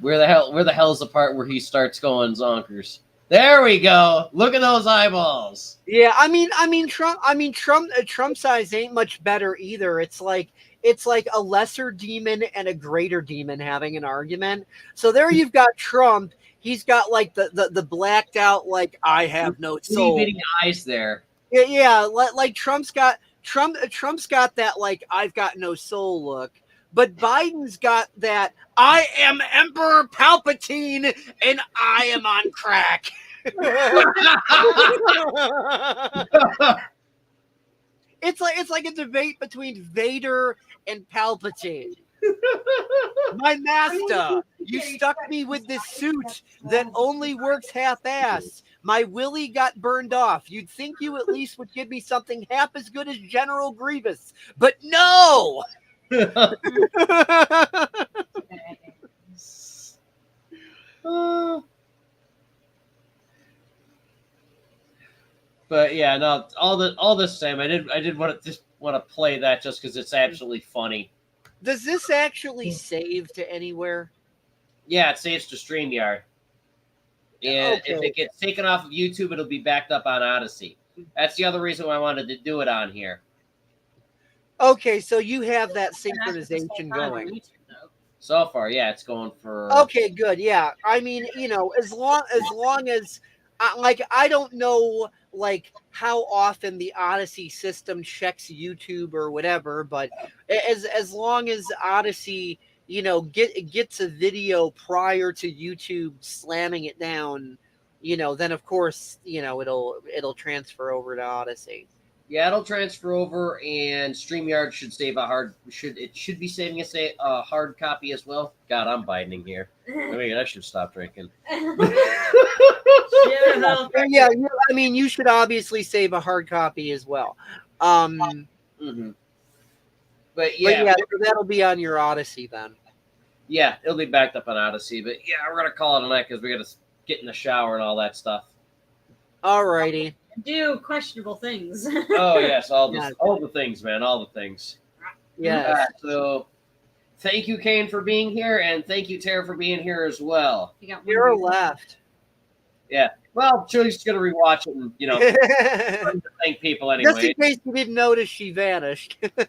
Where the hell is the part where he starts going zonkers? There we go. Look at those eyeballs. Yeah, I mean Trump's eyes ain't much better either. It's like a lesser demon and a greater demon having an argument. So there you've got Trump. He's got like the blacked out, like, I have no soul. Bitty eyes there. Yeah, like Trump's got that, like, I've got no soul look. But Biden's got that, I am Emperor Palpatine and I am on crack. It's like a debate between Vader and Palpatine. My master, you stuck me with this suit that only works half-ass. My willy got burned off. You'd think you at least would give me something half as good as General Grievous, but no. But yeah, no, all the same. I did want to play that just because it's absolutely funny. Does this actually save to anywhere? Yeah, it saves to StreamYard. And Okay. if it gets taken off of YouTube, it'll be backed up on Odyssey. That's the other reason why I wanted to do it on here. Okay, so you have that synchronization going. So far, yeah, it's going for. Okay, good. Yeah, I mean, as long as, I don't know, like, how often the Odyssey system checks YouTube or whatever, but as long as Odyssey, gets a video prior to YouTube slamming it down, then of course, it'll transfer over to Odyssey. Yeah, it'll transfer over, and StreamYard should save should be saving a hard copy as well. God, I'm biting here. I should stop drinking. Yeah, I mean, you should obviously save a hard copy as well. Mm-hmm. But yeah, so that'll be on your Odyssey then. Yeah, it'll be backed up on Odyssey. But yeah, we're gonna call it a night because we gotta get in the shower and all that stuff. Alrighty. Do questionable things. Oh yes, all the things, man, all the things. Yeah. So, thank you, Kane, for being here, and thank you, Tara, for being here as well. You're left. Yeah. Well, she's gonna rewatch it, and thank people anyway. Just in case you didn't notice, she vanished. Oh,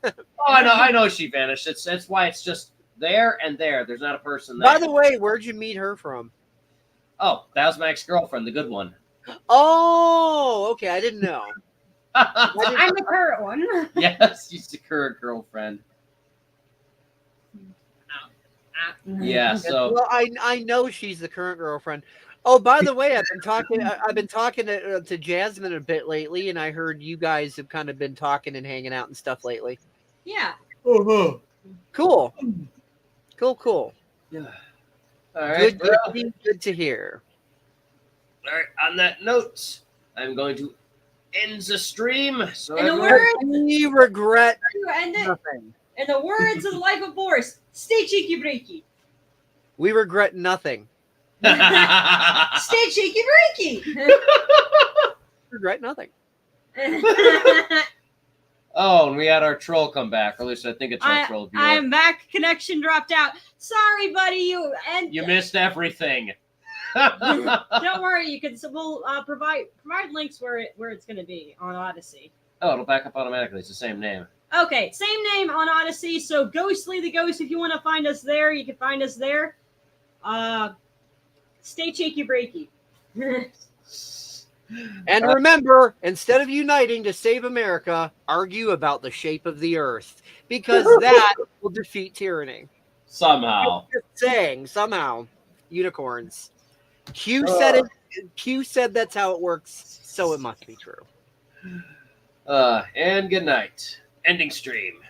I know she vanished. That's why it's just there and there. There's not a person there. By the way, where'd you meet her from? Oh, that was my ex-girlfriend, the good one. Oh, okay. I didn't know. I'm the current one. Yes, she's the current girlfriend. Yeah. So. Well, I know she's the current girlfriend. Oh, by the way, I've been talking to Jasmine a bit lately, and I heard you guys have kind of been talking and hanging out and stuff lately. Yeah. Uh-huh. Cool. Yeah. All right. Good to hear. All right. On that note, I'm going to end the stream. So In the words, we regret nothing. In the words of the life of Boris, stay cheeky breaky. We regret nothing. Stay shaky breaky. Regret nothing. Oh, and we had our troll come back. Or at least I think it's our troll viewer. I'm back. Connection dropped out. Sorry, buddy. You missed everything. Don't worry. You can. We'll provide links where it's going to be on Odyssey. Oh, it'll back up automatically. It's the same name. Okay, same name on Odyssey. So Ghostly the Ghost. If you want to find us there, you can find us there. Stay shaky breaky. And remember, instead of uniting to save America, argue about the shape of the earth, because that will defeat tyranny. Somehow. Just saying, somehow. Unicorns. Q said it. Q said that's how it works, so it must be true. And good night. Ending stream.